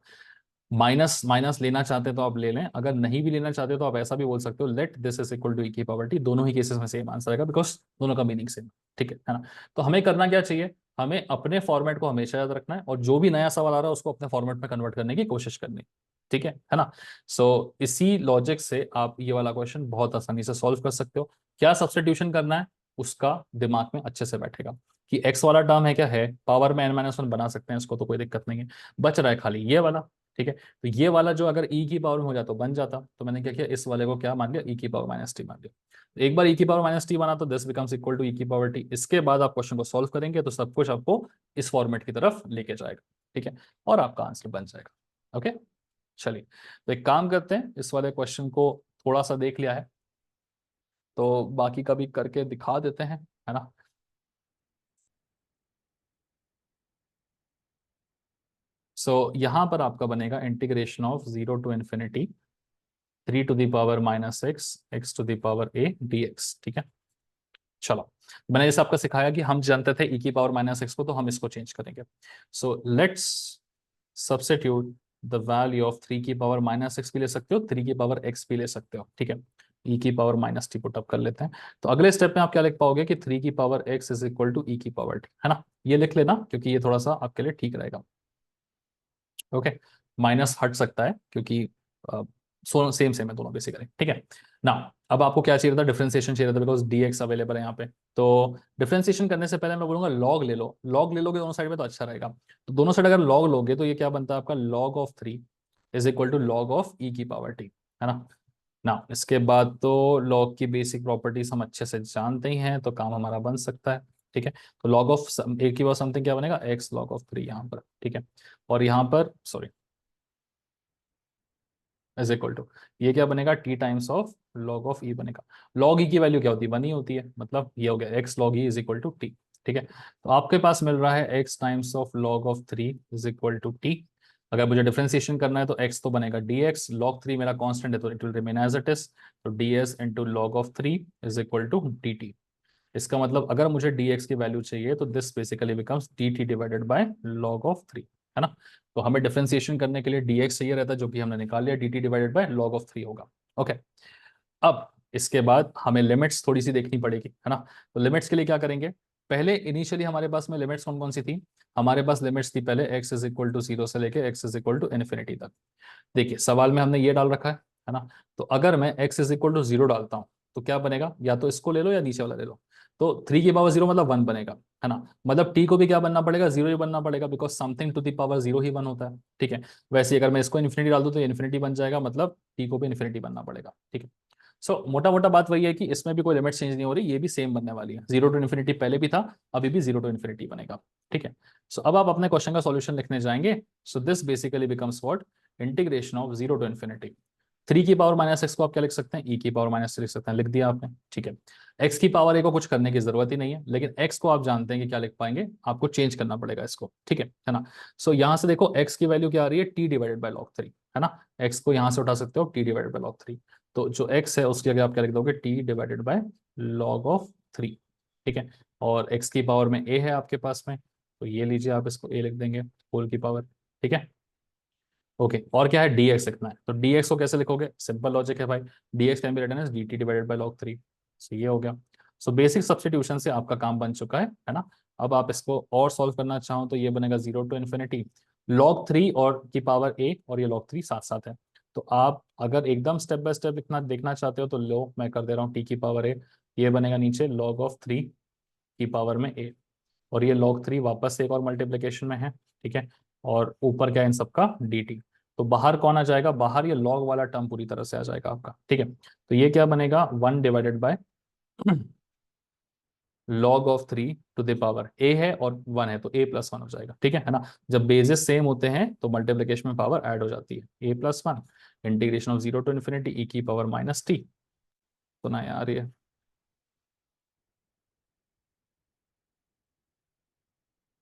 Speaker 1: माइनस माइनस लेना चाहते तो आप ले लें, अगर नहीं भी लेना चाहते तो आप ऐसा भी बोल सकते हो let this is equal to e की पावर टी। दोनों ही केसेस में सेम आंसर आएगा बिकॉज दोनों का मीनिंग सेम। ठीक है ना। तो हमें करना क्या चाहिए, हमें अपने फॉर्मेट को हमेशा याद रखना है और जो भी नया सवाल आ रहा है उसको अपने फॉर्मेट में कन्वर्ट करने की कोशिश करनी है। ठीक है ना। सो इसी लॉजिक से आप ये वाला क्वेश्चन बहुत आसानी से सॉल्व कर सकते हो। क्या सब्स्टिट्यूशन करना है उसका दिमाग में अच्छे से बैठेगा कि एक्स वाला टर्म है क्या है, पावर में n-1 बना सकते हैं इसको, तो कोई दिक्कत नहीं है। बच रहा है खाली ये वाला। ठीक है। तो ये वाला जो अगर ई की पावर में हो जाता तो बन जाता, तो मैंने क्या किया, इस वाले को क्या मान लिया, ई की पावर माइनस टी मान लिया। तो एक बार ई की पावर माइनस टी बना तो this becomes equal to e की पावर टी। इसके बाद आप क्वेश्चन को सॉल्व करेंगे तो सब कुछ आपको इस फॉर्मेट की तरफ लेके जाएगा। ठीक है। और आपका आंसर बन जाएगा। ओके। चलिए, तो एक काम करते हैं, इस वाले क्वेश्चन को थोड़ा सा देख लिया है तो बाकी का भी करके दिखा देते हैं, है ना। यहां पर आपका बनेगा integration of 0 to ∞ 3 to the power - x x to the power a dx। ठीक है। चलो, मैंने जैसे आपका सिखाया कि हम जानते थे ई की पावर माइनस एक्स को, तो हम इसको चेंज करेंगे। So let's substitute the value of 3 की पावर - x भी ले सकते हो, 3 की पावर x भी ले सकते हो। ठीक है। ई की power minus T put up कर लेते हैं। तो अगले स्टेप में आप क्या लिख पाओगे कि 3 की power x is equal to e की पावर टी, है ना। ये लिख लेना क्योंकि ये थोड़ा सा आपके लिए ठीक रहेगा। ओके। माइनस हट सकता है क्योंकि सेम सेम है दोनों बेसिकली। ठीक है ना। अब आपको क्या चाहिए था, डिफरेंशिएशन चाहिए था बिकॉज dx अवेलेबल है यहाँ पे। तो डिफरेंशिएशन करने से पहले मैं बोलूंगा लॉग ले लो, लॉग ले लोगे दोनों साइड में तो अच्छा रहेगा। तो दोनों साइड अगर लॉग लोगे तो ये क्या बनता है आपका, log of 3 is equal to log of e की पावर टी, है ना। ना इसके बाद तो लॉग की बेसिक प्रॉपर्टीज हम अच्छे से जानते ही हैं, तो काम हमारा बन सकता है। ठीक है। तो लॉग ऑफ ए की पावर समथिंग क्या बनेगा, एक्स लॉग ऑफ 3 यहाँ पर। ठीक है। और यहाँ पर सॉरी इज इक्वल टू, ये क्या बनेगा, t times of log of e बनेगा। लॉग ई की वैल्यू क्या होती है, 1 ही होती है, मतलब ये हो गया x log e is equal to t. ठीक है। तो आपके पास मिल रहा है x times of log of 3 is equal to t. अगर मुझे डिफरेंशिएशन करना है तो एक्स तो बनेगा डी एक्स, लॉग 3 मेरा कांस्टेंट है तो it will remain as it is. तो d s into log of 3 is equal to d t. इसका मतलब अगर मुझे dx की वैल्यू चाहिए तो this basically becomes dt divided by log of 3, है ना। तो हमें डिफरेंशिएशन करने के लिए dx चाहिए रहता है जो कि हमने निकाल लिया, dt divided by log of 3 होगा। ओके। अब इसके बाद हमें लिमिट्स थोड़ी सी देखनी पड़ेगी, है ना। तो लिमिट्स के लिए क्या करेंगे, पहले इनिशियली हमारे पास में लिमिट्स कौन कौन सी थी, हमारे पास लिमिट्स थी पहले x इज इक्वल टू 0 से लेके x is equal to infinity तक। देखिए सवाल में हमने ये डाल रखा है ना। तो अगर मैं x इज इक्वल टू 0 डालता हूं तो क्या बनेगा, या तो इसको ले लो या नीचे वाला ले लो। तो 3 की पावर 0 मतलब 1 बनेगा, है ना। मतलब t को भी क्या बनना पड़ेगा, 0 ही बनना पड़ेगा because something to the power 0 ही 1 होता है। ठीक है। वैसे ही अगर मैं इसको इन्फिनिटी डाल दूं तो इन्फिनिटी बन जाएगा, मतलब t को भी इन्फिनिटी बनना पड़ेगा। ठीक है। मोटा मोटा बात वही है कि इसमें भी कोई लिमिट चेंज नहीं हो रही, ये भी सेम बनने वाली है, 0 to ∞ पहले भी था, अभी भी 0 to ∞ बनेगा। ठीक है। अब आप अपने क्वेश्चन का सॉल्यूशन लिखने जाएंगे। So this basically becomes what, integration of 0 to ∞ 3 की पावर - x को आप क्या लिख सकते हैं, e की पावर माइनस लिख सकते हैं, लिख दिया आपने। ठीक है। x की पावर a को कुछ करने की जरूरत ही नहीं है, लेकिन x को आप जानते हैं कि क्या लिख पाएंगे, आपको चेंज करना पड़ेगा इसको। ठीक है ना। यहां से देखो x की वैल्यू क्या आ रही है, t डिवाइडेड बाय log 3, है ना। x को यहां से उठा सकते हो t डिवाइडेड बाय log 3। तो जो x है उसकी जगह आप क्या लिख दोगे, t divided by log of 3। ठीक है। और x की पावर में a है आपके पास में, तो ये लीजिए आप इसको a लिख देंगे होल की पावर। ठीक है। ओके। और क्या है, dx लिखना है, तो dx को कैसे लिखोगे, सिंपल लॉजिक है भाई, dx can be written as dt divided by log 3। ये हो गया। बेसिक सब्स्टिट्यूशन से आपका काम बन चुका है ना। अब आप इसको और सॉल्व करना चाहो तो ये बनेगा 0 to ∞ log 3 और की पावर a, और ये log 3 साथ साथ है। तो आप अगर एकदम स्टेप बाय स्टेप लिखना देखना चाहते हो तो लो मैं कर दे रहा हूँ t की पावर a, ये बनेगा नीचे log ऑफ 3 की पावर में a, और ये log 3 वापस से एक और मल्टीप्लीकेशन में है। ठीक है। और ऊपर क्या है इन सबका dt। तो बाहर कौन आ जाएगा, बाहर ये log वाला टर्म पूरी तरह से आ जाएगा आपका। ठीक है। तो ये क्या बनेगा, 1 divided by log of 3 to the power a है और 1 है तो a प्लस 1 हो जाएगा। ठीक है ना। जब बेजेस सेम होते हैं तो मल्टीप्लीकेशन में पावर ऐड हो जाती है, a plus 1 integration of 0 to ∞ e की पावर माइनस टी। तो ना आ रही है।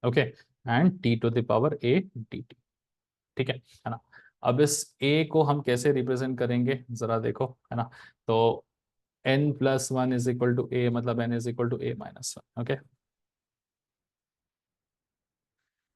Speaker 1: Okay, and t to the power a d t. ठीक है ना। अब इस ए को हम कैसे रिप्रेजेंट करेंगे जरा देखो, है ना। तो n+1 is equal to a, मतलब n is equal to a-1। Okay,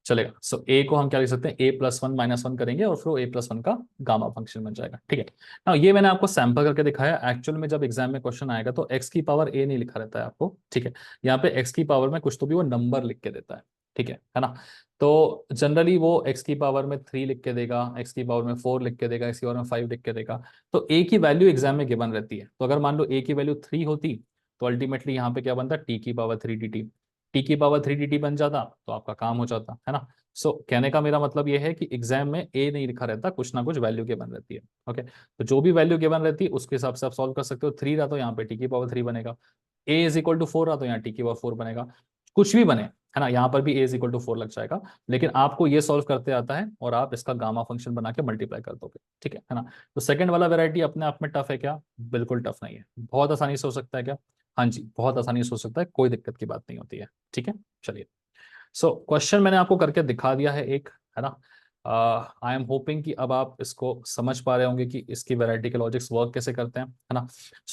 Speaker 1: चलेगा। सो ए को हम क्या लिख सकते हैं, a+1 - 1 करेंगे और फिर a+1 का गामा फंक्शन बन जाएगा। ठीक है ना। ये मैंने आपको सैंपल करके दिखाया। एक्चुअल में जब एग्जाम में क्वेश्चन आएगा तो x की पावर a नहीं लिखा रहता है आपको। ठीक है, यहाँ पे x की पावर में कुछ तो भी वो नंबर लिख के देता है। ठीक है ना। तो जनरली वो x की पावर में 3 लिख के देगा, x की पावर में 4 लिख के देगा, x की पावर में 5 लिख के देगा। तो a की वैल्यू एग्जाम में गिवन रहती है। तो अगर मान लो a की वैल्यू 3 होती तो अल्टीमेटली यहाँ पे क्या बनता, t की पावर 3 dt। t की पावर 3 dt बन जाता तो आपका काम हो जाता, है ना। कहने का मेरा मतलब ये है कि एग्जाम में ए नहीं लिखा रहता, कुछ ना कुछ वैल्यू गिवन रहती है। ओके, तो जो भी वैल्यू गिवन रहती है उसके हिसाब से आप सॉल्व कर सकते हो। 3 रहा तो यहाँ पे t की पावर 3 बनेगा, ए इज इक्वल टू 4 रहा तो यहाँ t की पावर 4 बनेगा। कुछ भी बने, है ना, यहाँ पर भी a इज इक्वल टू 4 लग जाएगा। लेकिन आपको ये सॉल्व करते आता है और आप इसका गामा फंक्शन बना के मल्टीप्लाई कर दोगे। ठीक है ना। तो सेकंड वाला वेराइटी अपने आप में टफ है क्या? बिल्कुल टफ नहीं है, बहुत आसानी से हो सकता है क्या? हाँ जी, बहुत आसानी से हो सकता है, कोई दिक्कत की बात नहीं होती है। ठीक है, चलिए। क्वेश्चन मैंने आपको करके दिखा दिया है एक, है ना। आई एम होपिंग कि अब आप इसको समझ पा रहे होंगे कि इसकी वैरायटी के लॉजिक्स वर्क कैसे करते हैं, है ना।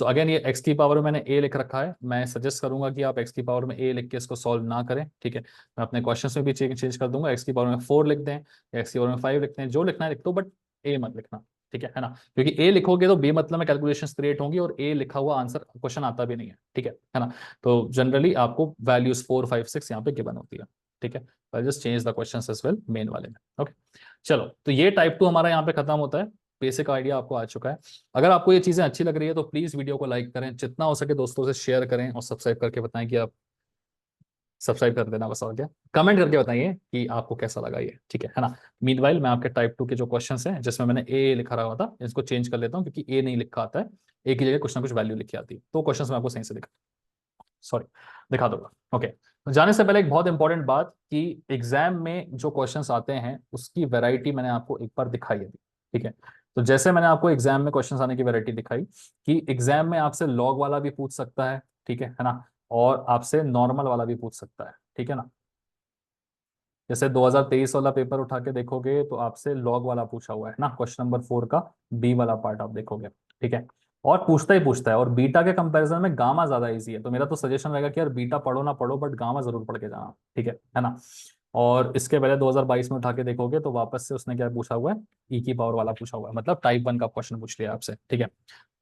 Speaker 1: अगेन ये x की पावर में मैंने a लिख रखा है। मैं सजेस्ट करूंगा कि आप x की पावर में a लिख के इसको सॉल्व ना करें। ठीक है, मैं अपने क्वेश्चन में भी चेंज कर दूंगा, x की पावर में 4 लिख दें या x की पावर में 5 लिखते हैं, जो लिखना है लिख दो, बट a मत लिखना। ठीक है ना, क्योंकि a लिखोगे तो बेमतलब में कैलकुलेशंस क्रिएट होंगी और a लिखा हुआ आंसर क्वेश्चन आता भी नहीं है। ठीक है ना। तो जनरली आपको वैल्यूज 4 5 6 यहाँ पे गिवन होती है। ठीक है, I'll just change the questions as well main वाले में। ओके, चलो, तो ये टाइप 2 हमारा यहाँ पे खत्म होता है। बेसिक आइडिया आपको आ चुका है। अगर आपको ये चीजें अच्छी लग रही है तो प्लीज वीडियो को लाइक करें, जितना हो सके दोस्तों से शेयर करें और सब्सक्राइब करके बताएं कि आप सब्सक्राइब कर देना बस, और क्या। कमेंट करके बताइए कि आपको कैसा लगा ये। ठीक है ना। मीनवाइल मैं आपके टाइप 2 के जो क्वेश्चंस हैं जिसमें मैंने ए लिखा रहा था इसको चेंज कर लेता हूँ, क्योंकि ए नहीं लिखा आता है, ए की जगह कुछ ना कुछ वैल्यू लिखी आती है। तो क्वेश्चंस मैं आपको सही से सॉरी दिखा दूंगा। ओके, तो जाने से पहले एक बहुत इंपॉर्टेंट बात कि एग्जाम में जो क्वेश्चंस आते हैं उसकी वैरायटी मैंने आपको एक बार दिखाई है। ठीक है, तो जैसे मैंने आपको एग्जाम में क्वेश्चंस आने की वैरायटी दिखाई कि एग्जाम में आपसे लॉग वाला भी पूछ सकता है। ठीक है ना, और आपसे नॉर्मल वाला भी पूछ सकता है। ठीक है ना। जैसे 2023 वाला पेपर उठा के देखोगे तो आपसे लॉग वाला पूछा हुआ है ना, क्वेश्चन नंबर 4 का बी वाला पार्ट आप देखोगे। ठीक है, और पूछता ही पूछता है, और बीटा के कंपैरिजन में गामा ज्यादा इजी है। तो मेरा तो सजेशन रहेगा कि यार बीटा पढ़ो ना पढ़ो, बट गामा जरूर पढ़ के जाना। ठीक है ना। और इसके पहले 2022 में उठा के देखोगे तो वापस से उसने क्या पूछा हुआ है, ई की पावर वाला पूछा हुआ है, मतलब टाइप 1 का क्वेश्चन पूछ लिया आपसे। ठीक है,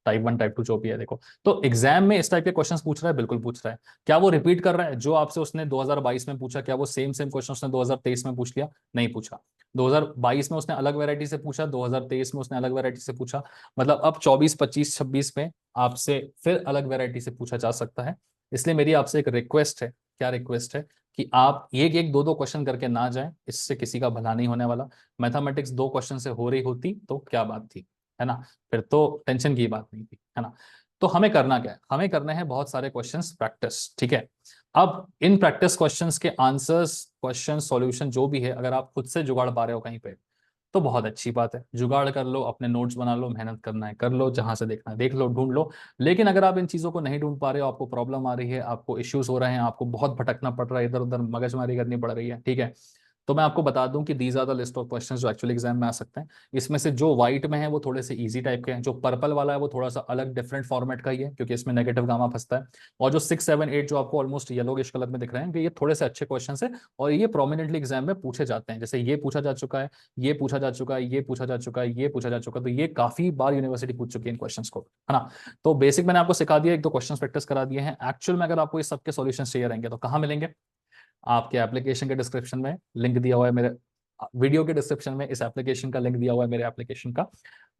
Speaker 1: टाइप 1 टाइप 2 जो भी है देखो। तो एग्जाम में इस टाइप के क्वेश्चंस पूछ रहा है, बिल्कुल पूछ रहा है। क्या वो रिपीट कर रहा है जो आपसे उसने 2022 में पूछा? क्या वो सेम सेम क्वेश्चन उसने 2023 में पूछ लिया? नहीं पूछा। 2022 में उसने अलग वैरायटी से पूछा, 2023 में उसने अलग वैरायटी से पूछा, मतलब अब 24 25 26 में आपसे फिर अलग वैरायटी से पूछा जा सकता है। इसलिए मेरी आपसे एक रिक्वेस्ट है। क्या रिक्वेस्ट है? कि आप एक एक दो दो क्वेश्चन करके ना जाएं, इससे किसी का भला नहीं होने वाला। मैथमेटिक्स 2 क्वेश्चन से हो रही होती तो क्या बात थी, है ना, फिर तो टेंशन की बात नहीं थी, है ना। तो हमें करना क्या है? हमें करने हैं बहुत सारे क्वेश्चंस प्रैक्टिस। ठीक है, अब इन प्रैक्टिस क्वेश्चंस के आंसर्स, क्वेश्चन सॉल्यूशन जो भी है, अगर आप खुद से जुगाड़ पा रहे हो कहीं पे तो बहुत अच्छी बात है। जुगाड़ कर लो, अपने नोट्स बना लो, मेहनत करना है कर लो, जहां से देखना है देख लो, ढूंढ लो। लेकिन अगर आप इन चीजों को नहीं ढूंढ पा रहे हो, आपको प्रॉब्लम आ रही है, आपको इश्यूज हो रहे हैं, आपको बहुत भटकना पड़ रहा है, इधर उधर मगजमारी करनी पड़ रही है, ठीक है, तो मैं आपको बता दूं कि these are the list of questions जो एक्चुअली एग्जाम में आ सकते हैं। इसमें से जो व्हाइट में है वो थोड़े से इजी टाइप के हैं, जो पर्पल वाला है वो थोड़ा सा अलग डिफरेंट फॉर्मेट का ही है, क्योंकि इसमें नेगेटिव गामा फंसता है। और जो 6 7 8 जो आपको ऑलमोस्ट येलोइश कलर में दिख रहे हैं, कि ये थोड़े से अच्छे क्वेश्चन है और ये प्रोमिनेंटली एग्जाम में पूछे जाते हैं। जैसे ये पूछा जा चुका है, ये पूछा जा चुका है, ये पूछा जा चुका है, ये पूछा जा चुका है, तो ये काफी बार यूनिवर्सिटी पूछ चुकी है इन क्वेश्चंस को, है ना। तो बेसिक मैंने आपको सिखा दिया, एक दो क्वेश्चन प्रैक्टिस करा दिए हैं। एक्चुअल में अगर आपको ये सबके सॉल्यूशन चाहिए रहेंगे तो कहाँ मिलेंगे? आपके एप्लीकेशन के डिस्क्रिप्शन में लिंक दिया हुआ है, मेरे वीडियो के डिस्क्रिप्शन में इस एप्लीकेशन का लिंक दिया हुआ है, मेरे एप्लीकेशन का।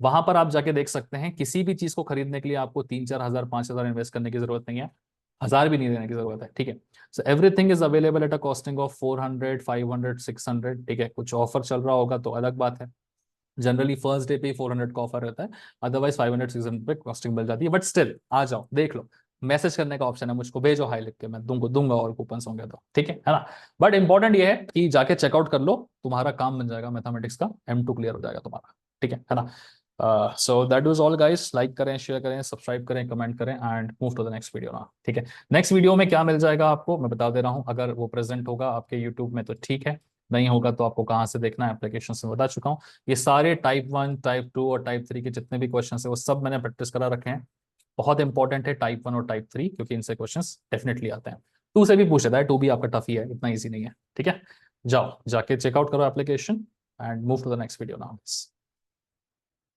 Speaker 1: वहां पर आप जाके देख सकते हैं। किसी भी चीज को खरीदने के लिए आपको 3 4 हजार 5 हजार इन्वेस्ट करने की जरूरत नहीं है, हजार भी नहीं देने की जरूरत है। ठीक है, so everything is available at a costing of 400 500 600। ठीक है, कुछ ऑफर चल रहा होगा तो अलग बात है। जनरली फर्स्ट डे पे 400 का ऑफर रहता है, अदरवाइज 500 600 पे कॉस्टिंग मिल जाती है। बट स्टिल आ जाओ, देख लो, मैसेज करने का ऑप्शन है, मुझको भेजो हाई लिख के, मैं दूंगा और कूपन होंगे तो, ठीक है ना। बट इंपॉर्टेंट ये है कि जाके चेकआउट कर लो, तुम्हारा काम बन जाएगा, मैथमेटिक्स का M2 क्लियर हो जाएगा तुम्हारा। ठीक है ना। So that was all guys, like करें, शेयर करें, सब्सक्राइब करें, कमेंट करें and move to the next video ना, ठीक है। नेक्स्ट वीडियो में क्या मिल जाएगा आपको मैं बता दे रहा हूँ, अगर वो प्रेजेंट होगा आपके यूट्यूब में तो ठीक है, नहीं होगा तो आपको कहाँ से देखना है, एप्लीकेशन से बता चुका हूँ। ये सारे टाइप 1, टाइप 2 और टाइप 3 के जितने भी क्वेश्चन है वो सब मैंने प्रैक्टिस करा रखे हैं। बहुत इंपॉर्टेंट है टाइप 1 और टाइप 3, क्योंकि इनसे क्वेश्चन डेफिनेटली आते हैं। 2 से भी पूछ लेता है, 2 भी आपका टफ ही है, इतना ईजी नहीं है, ठीक है। जाओ जाके चेकआउट करो application and move to the next video now.